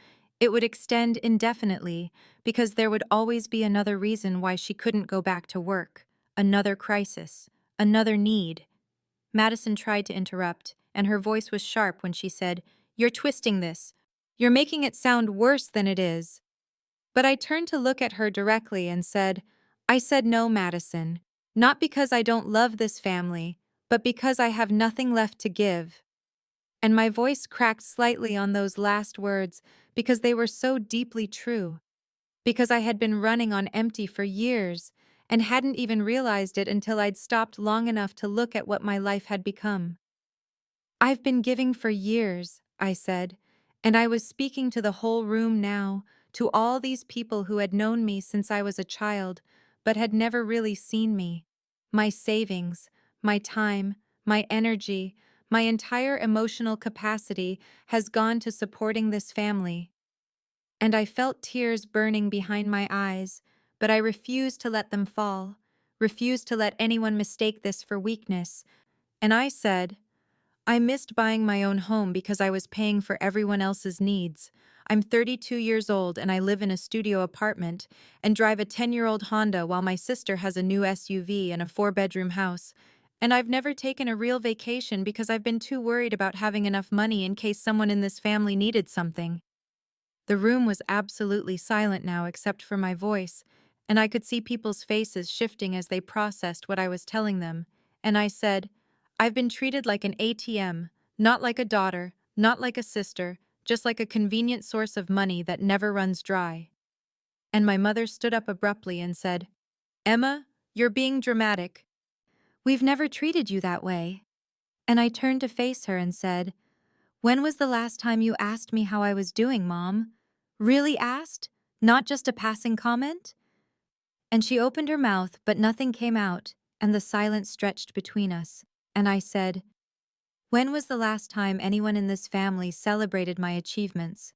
It would extend indefinitely because there would always be another reason why she couldn't go back to work, another crisis, another need." Madison tried to interrupt, and her voice was sharp when she said, "You're twisting this. You're making it sound worse than it is." But I turned to look at her directly and said, "I said no, Madison, not because I don't love this family, but because I have nothing left to give." And my voice cracked slightly on those last words because they were so deeply true, because I had been running on empty for years and hadn't even realized it until I'd stopped long enough to look at what my life had become. "I've been giving for years," I said, and I was speaking to the whole room now, to all these people who had known me since I was a child, but had never really seen me. My savings, my time, my energy, my entire emotional capacity has gone to supporting this family. and I felt tears burning behind my eyes, but I refused to let them fall, refused to let anyone mistake this for weakness. And I said, I missed buying my own home because I was paying for everyone else's needs. I'm 32 years old and I live in a studio apartment and drive a 10-year-old Honda while my sister has a new SUV and a 4-bedroom house. And I've never taken a real vacation because I've been too worried about having enough money in case someone in this family needed something. The room was absolutely silent now except for my voice, and I could see people's faces shifting as they processed what I was telling them. And I said, I've been treated like an ATM, not like a daughter, not like a sister, just like a convenient source of money that never runs dry. And my mother stood up abruptly and said, Emma, you're being dramatic. We've never treated you that way. And I turned to face her and said, when was the last time you asked me how I was doing, Mom? Really asked? Not just a passing comment? And she opened her mouth, but nothing came out, and the silence stretched between us. And I said, when was the last time anyone in this family celebrated my achievements?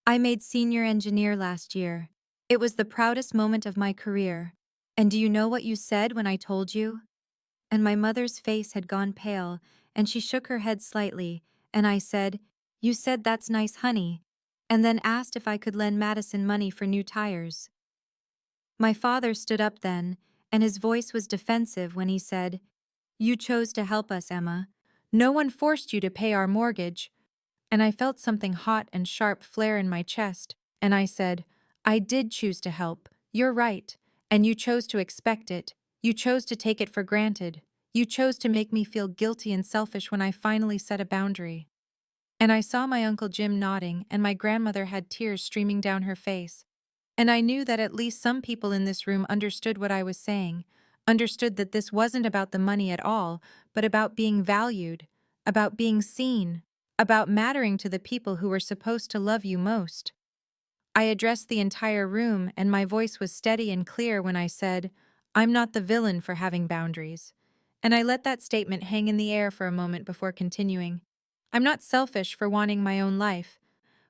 I made senior engineer last year. It was the proudest moment of my career. And do you know what you said when I told you? And my mother's face had gone pale, and she shook her head slightly, and I said, you said that's nice, honey, and then asked if I could lend Madison money for new tires. My father stood up then, and his voice was defensive when he said, you chose to help us, Emma. No one forced you to pay our mortgage. And I felt something hot and sharp flare in my chest, and I said, I did choose to help. You're right. And you chose to expect it. You chose to take it for granted. You chose to make me feel guilty and selfish when I finally set a boundary. And I saw my Uncle Jim nodding, and my grandmother had tears streaming down her face. And I knew that at least some people in this room understood what I was saying, understood that this wasn't about the money at all, but about being valued, about being seen, about mattering to the people who were supposed to love you most. I addressed the entire room, and my voice was steady and clear when I said, I'm not the villain for having boundaries. And I let that statement hang in the air for a moment before continuing. I'm not selfish for wanting my own life,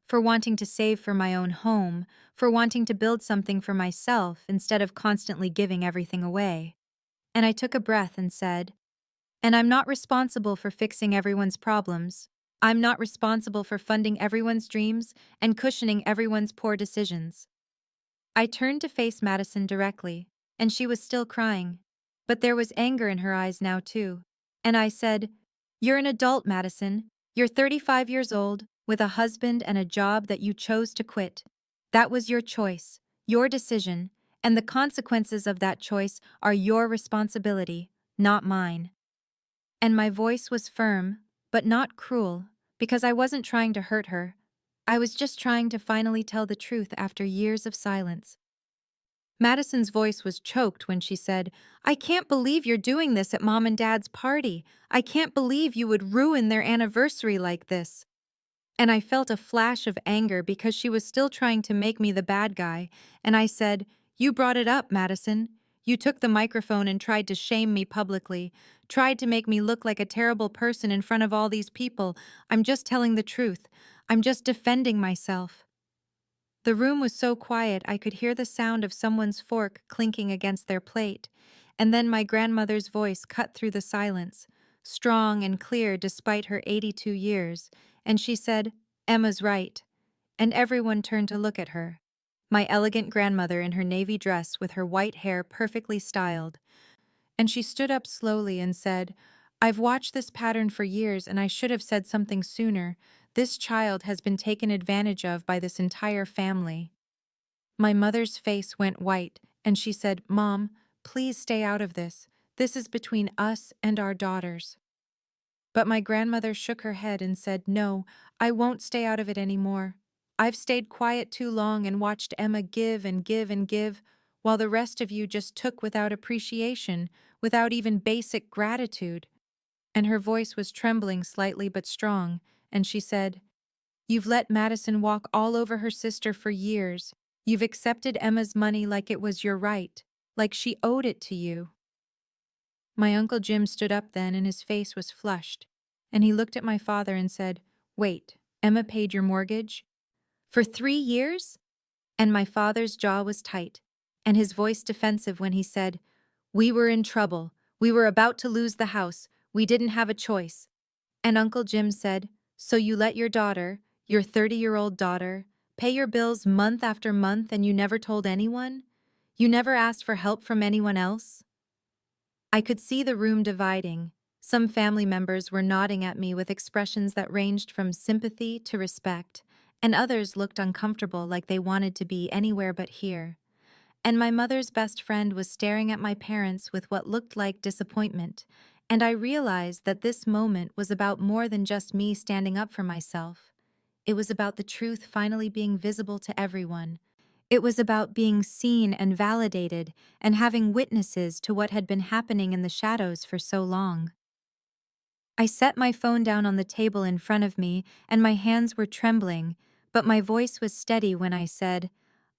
for wanting to save for my own home, for wanting to build something for myself instead of constantly giving everything away. And I took a breath and said, and I'm not responsible for fixing everyone's problems. I'm not responsible for funding everyone's dreams and cushioning everyone's poor decisions. I turned to face Madison directly, and she was still crying. But there was anger in her eyes now, too. And I said, you're an adult, Madison. You're 35 years old, with a husband and a job that you chose to quit. That was your choice, your decision, and the consequences of that choice are your responsibility, not mine. And my voice was firm, but not cruel, because I wasn't trying to hurt her. I was just trying to finally tell the truth after years of silence. Madison's voice was choked when she said, I can't believe you're doing this at Mom and Dad's party. I can't believe you would ruin their anniversary like this. And I felt a flash of anger because she was still trying to make me the bad guy, and I said, you brought it up, Madison. You took the microphone and tried to shame me publicly, tried to make me look like a terrible person in front of all these people. I'm just telling the truth. I'm just defending myself. The room was so quiet I could hear the sound of someone's fork clinking against their plate, and then my grandmother's voice cut through the silence, strong and clear despite her 82 years, and she said, Emma's right. And everyone turned to look at her. My elegant grandmother in her navy dress with her white hair perfectly styled. And she stood up slowly and said, I've watched this pattern for years and I should have said something sooner. This child has been taken advantage of by this entire family. My mother's face went white, and she said, Mom, please stay out of this. This is between us and our daughters. But my grandmother shook her head and said, no, I won't stay out of it anymore. I've stayed quiet too long and watched Emma give and give and give, while the rest of you just took without appreciation, without even basic gratitude. And her voice was trembling slightly but strong, and she said, you've let Madison walk all over her sister for years. You've accepted Emma's money like it was your right, like she owed it to you. My Uncle Jim stood up then and his face was flushed, and he looked at my father and said, wait, Emma paid your mortgage? For 3 years? And my father's jaw was tight, and his voice defensive when he said, "We were in trouble. We were about to lose the house. We didn't have a choice." And Uncle Jim said, "So you let your daughter, your 30-year-old daughter, pay your bills month after month and you never told anyone? You never asked for help from anyone else?" I could see the room dividing. Some family members were nodding at me with expressions that ranged from sympathy to respect, and others looked uncomfortable like they wanted to be anywhere but here. And my mother's best friend was staring at my parents with what looked like disappointment, and I realized that this moment was about more than just me standing up for myself. It was about the truth finally being visible to everyone. It was about being seen and validated and having witnesses to what had been happening in the shadows for so long. I set my phone down on the table in front of me, and my hands were trembling, but my voice was steady when I said,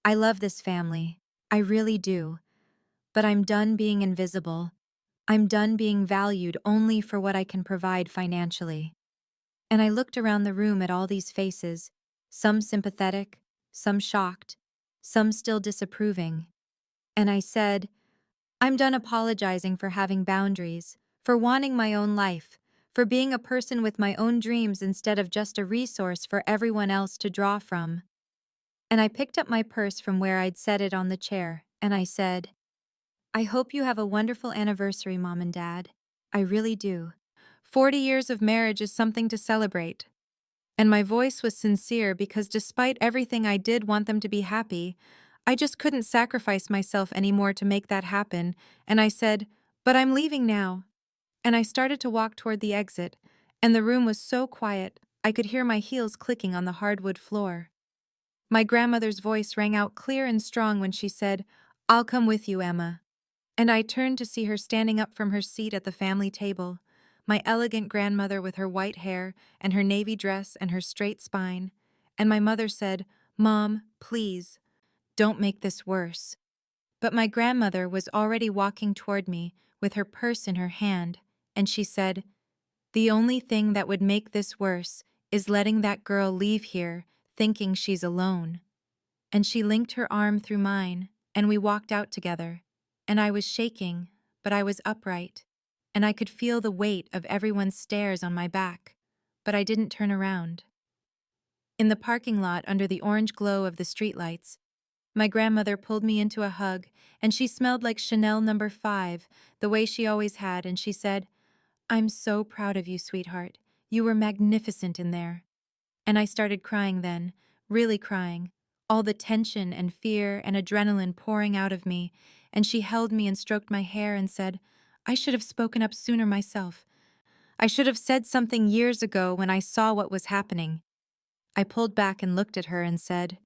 "I love this family. I really do. But I'm done being invisible. I'm done being valued only for what I can provide financially." And I looked around the room at all these faces, some sympathetic, some shocked, some still disapproving. And I said, "I'm done apologizing for having boundaries, for wanting my own life, for being a person with my own dreams instead of just a resource for everyone else to draw from." And I picked up my purse from where I'd set it on the chair, and I said, "I hope you have a wonderful anniversary, Mom and Dad. I really do. 40 years of marriage is something to celebrate." And my voice was sincere because despite everything I did want them to be happy, I just couldn't sacrifice myself anymore to make that happen, and I said, "But I'm leaving now." And I started to walk toward the exit, and the room was so quiet, I could hear my heels clicking on the hardwood floor. My grandmother's voice rang out clear and strong when she said, "I'll come with you, Emma." And I turned to see her standing up from her seat at the family table, my elegant grandmother with her white hair and her navy dress and her straight spine. And my mother said, "Mom, please, don't make this worse." But my grandmother was already walking toward me with her purse in her hand, and she said, "The only thing that would make this worse is letting that girl leave here thinking she's alone." And she linked her arm through mine, and we walked out together. And I was shaking, but I was upright, and I could feel the weight of everyone's stares on my back, but I didn't turn around. In the parking lot under the orange glow of the streetlights, my grandmother pulled me into a hug, and she smelled like Chanel No. 5, the way she always had, and she said, "I'm so proud of you, sweetheart. You were magnificent in there." And I started crying then, really crying, all the tension and fear and adrenaline pouring out of me, and she held me and stroked my hair and said, "I should have spoken up sooner myself. I should have said something years ago when I saw what was happening." I pulled back and looked at her and said,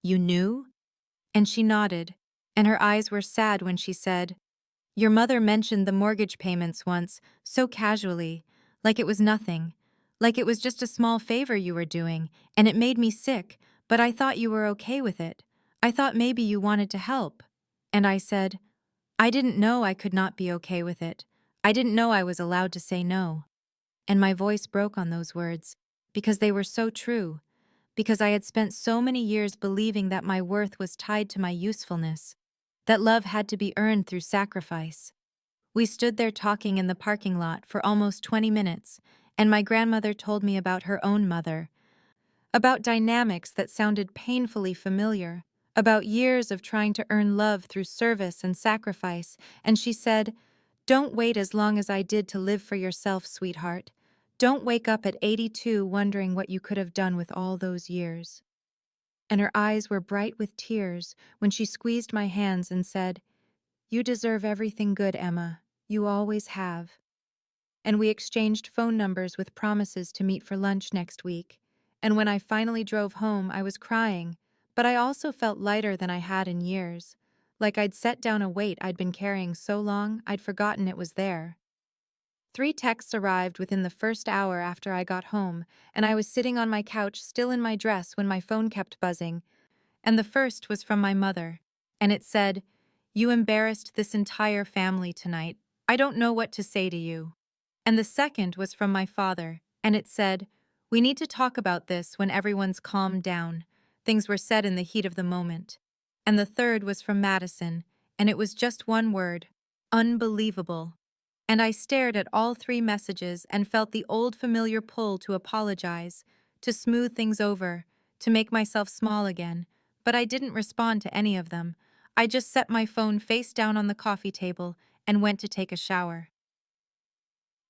"You knew?" And she nodded, and her eyes were sad when she said, "Your mother mentioned the mortgage payments once, so casually, like it was nothing, like it was just a small favor you were doing, and it made me sick, but I thought you were okay with it. I thought maybe you wanted to help." And I said, "I didn't know I could not be okay with it. I didn't know I was allowed to say no." And my voice broke on those words, because they were so true, because I had spent so many years believing that my worth was tied to my usefulness, that love had to be earned through sacrifice. We stood there talking in the parking lot for almost 20 minutes, and my grandmother told me about her own mother, about dynamics that sounded painfully familiar, about years of trying to earn love through service and sacrifice, and she said, "Don't wait as long as I did to live for yourself, sweetheart. Don't wake up at 82 wondering what you could have done with all those years." And her eyes were bright with tears when she squeezed my hands and said, "You deserve everything good, Emma. You always have." And we exchanged phone numbers with promises to meet for lunch next week. And when I finally drove home, I was crying, but I also felt lighter than I had in years, like I'd set down a weight I'd been carrying so long I'd forgotten it was there. 3 texts arrived within the first hour after I got home, and I was sitting on my couch still in my dress when my phone kept buzzing, and the first was from my mother, and it said, "You embarrassed this entire family tonight. I don't know what to say to you." And the second was from my father, and it said, "We need to talk about this when everyone's calmed down. Things were said in the heat of the moment. And the third was from Madison, and it was just one word: unbelievable. And I stared at all three messages and felt the old familiar pull to apologize, to smooth things over, to make myself small again, but I didn't respond to any of them. I just set my phone face down on the coffee table and went to take a shower.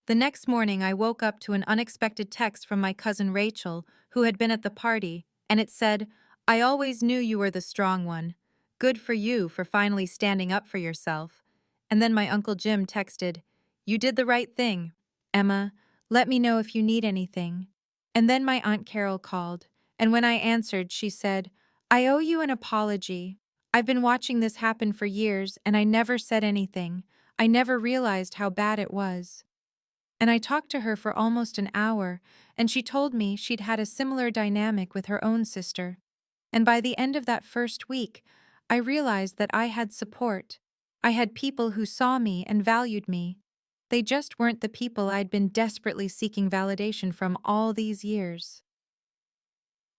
The next morning, I woke up to an unexpected text from my cousin Rachel, who had been at the party, and it said, "I always knew you were the strong one. Good for you for finally standing up for yourself." And then my Uncle Jim texted, "You did the right thing, Emma. Let me know if you need anything." And then my Aunt Carol called, and when I answered, she said, "I owe you an apology. I've been watching this happen for years, and I never said anything. I never realized how bad it was." And I talked to her for almost an hour, and she told me she'd had a similar dynamic with her own sister. And by the end of that first week, I realized that I had support. I had people who saw me and valued me. They just weren't the people I'd been desperately seeking validation from all these years.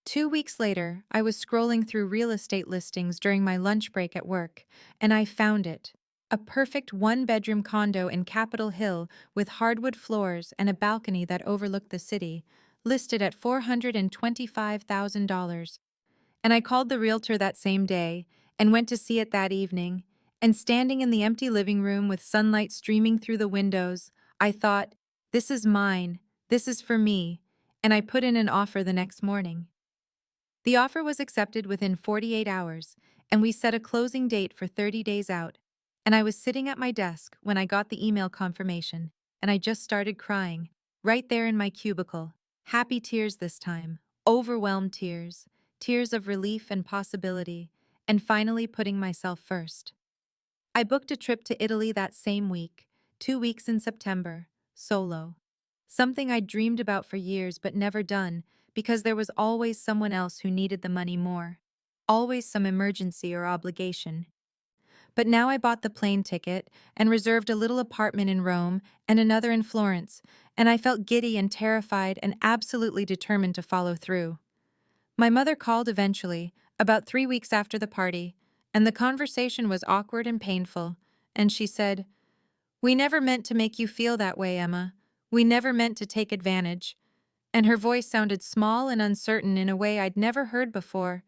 2 weeks later, I was scrolling through real estate listings during my lunch break at work, and I found it. A perfect one-bedroom condo in Capitol Hill with hardwood floors and a balcony that overlooked the city, listed at $425,000. And I called the realtor that same day and went to see it that evening, and standing in the empty living room with sunlight streaming through the windows, I thought, this is mine, this is for me, and I put in an offer the next morning. The offer was accepted within 48 hours, and we set a closing date for 30 days out. And I was sitting at my desk when I got the email confirmation, and I just started crying, right there in my cubicle. Happy tears this time, overwhelmed tears, tears of relief and possibility, and finally putting myself first. I booked a trip to Italy that same week, 2 weeks in September, solo. Something I'd dreamed about for years but never done, because there was always someone else who needed the money more. Always some emergency or obligation. But now I bought the plane ticket and reserved a little apartment in Rome and another in Florence, and I felt giddy and terrified and absolutely determined to follow through. My mother called eventually, about 3 weeks after the party, and the conversation was awkward and painful, and she said, "We never meant to make you feel that way, Emma. We never meant to take advantage." And her voice sounded small and uncertain in a way I'd never heard before.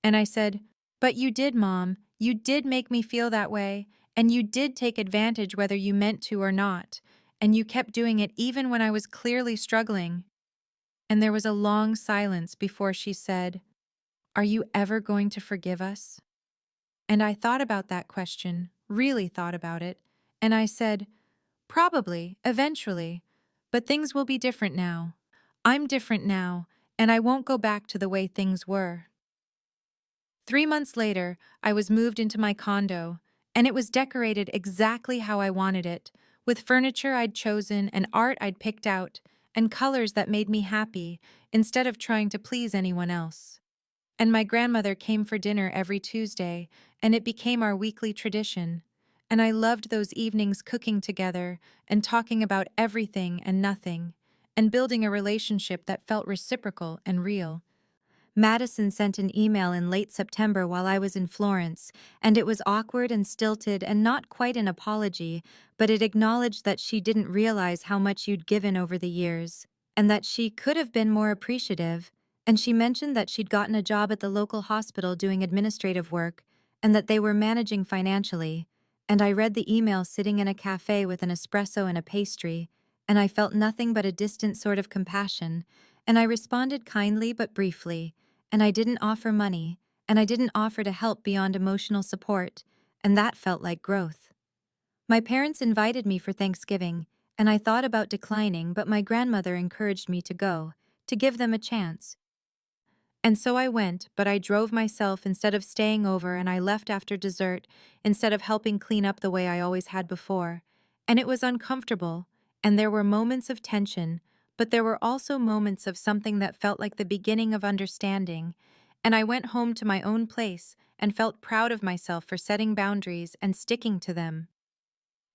And I said, "But you did, Mom. You did make me feel that way, and you did take advantage whether you meant to or not, and you kept doing it even when I was clearly struggling." And there was a long silence before she said, "Are you ever going to forgive us?" And I thought about that question, really thought about it, and I said, "Probably, eventually, but things will be different now. I'm different now, and I won't go back to the way things were." 3 months later, I was moved into my condo, and it was decorated exactly how I wanted it, with furniture I'd chosen and art I'd picked out, and colors that made me happy, instead of trying to please anyone else. And my grandmother came for dinner every Tuesday, and it became our weekly tradition. And I loved those evenings cooking together and talking about everything and nothing, and building a relationship that felt reciprocal and real. Madison sent an email in late September while I was in Florence, and it was awkward and stilted and not quite an apology, but it acknowledged that she didn't realize how much you'd given over the years, and that she could have been more appreciative. And she mentioned that she'd gotten a job at the local hospital doing administrative work, and that they were managing financially. And I read the email sitting in a cafe with an espresso and a pastry, and I felt nothing but a distant sort of compassion, and I responded kindly but briefly. And I didn't offer money, and I didn't offer to help beyond emotional support, and that felt like growth. My parents invited me for Thanksgiving, and I thought about declining, but my grandmother encouraged me to go, to give them a chance. And so I went, but I drove myself instead of staying over, and I left after dessert instead of helping clean up the way I always had before. And it was uncomfortable, and there were moments of tension, but there were also moments of something that felt like the beginning of understanding. And I went home to my own place and felt proud of myself for setting boundaries and sticking to them.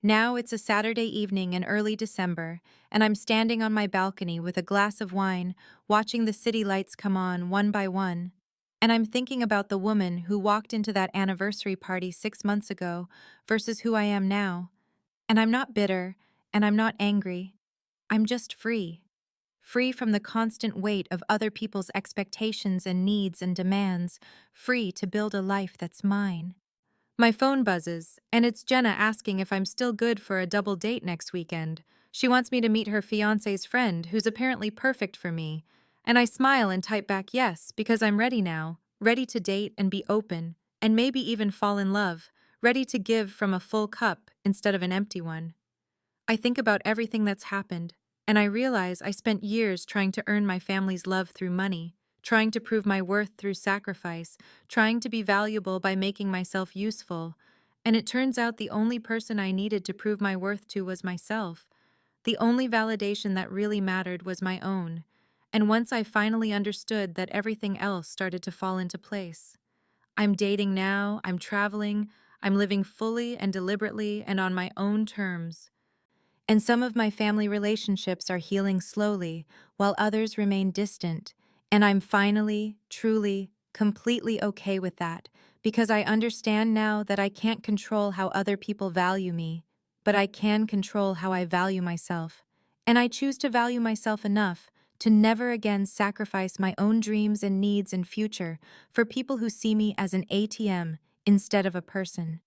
Now it's a Saturday evening in early December, and I'm standing on my balcony with a glass of wine, watching the city lights come on one by one. And I'm thinking about the woman who walked into that anniversary party 6 months ago versus who I am now. And I'm not bitter, and I'm not angry. I'm just free. Free from the constant weight of other people's expectations and needs and demands, free to build a life that's mine. My phone buzzes, and it's Jenna asking if I'm still good for a double date next weekend. She wants me to meet her fiance's friend, who's apparently perfect for me. And I smile and type back yes, because I'm ready now, ready to date and be open, and maybe even fall in love, ready to give from a full cup instead of an empty one. I think about everything that's happened, and I realize I spent years trying to earn my family's love through money, trying to prove my worth through sacrifice, trying to be valuable by making myself useful. And it turns out the only person I needed to prove my worth to was myself. The only validation that really mattered was my own. And once I finally understood that, everything else started to fall into place. I'm dating now, I'm traveling, I'm living fully and deliberately and on my own terms. And some of my family relationships are healing slowly, while others remain distant. And I'm finally, truly, completely okay with that, because I understand now that I can't control how other people value me, but I can control how I value myself. And I choose to value myself enough to never again sacrifice my own dreams and needs and future for people who see me as an ATM instead of a person.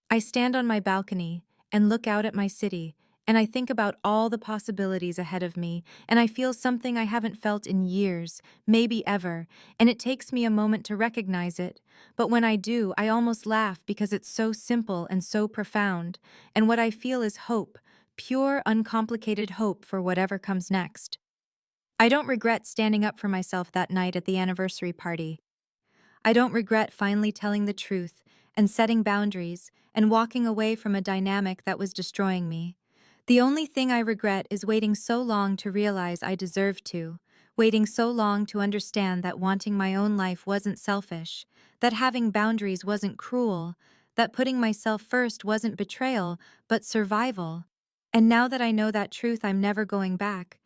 I stand on my balcony and look out at my city, and I think about all the possibilities ahead of me, and I feel something I haven't felt in years, maybe ever, and it takes me a moment to recognize it. But when I do, I almost laugh because it's so simple and so profound, and what I feel is hope, pure, uncomplicated hope for whatever comes next. I don't regret standing up for myself that night at the anniversary party. I don't regret finally telling the truth and setting boundaries and walking away from a dynamic that was destroying me. The only thing I regret is waiting so long to realize I deserved to, waiting so long to understand that wanting my own life wasn't selfish, that having boundaries wasn't cruel, that putting myself first wasn't betrayal, but survival. And now that I know that truth, I'm never going back.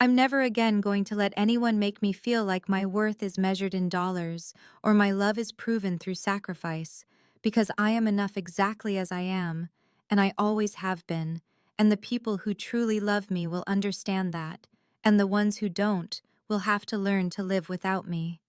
I'm never again going to let anyone make me feel like my worth is measured in dollars or my love is proven through sacrifice, because I am enough exactly as I am, and I always have been, and the people who truly love me will understand that, and the ones who don't will have to learn to live without me.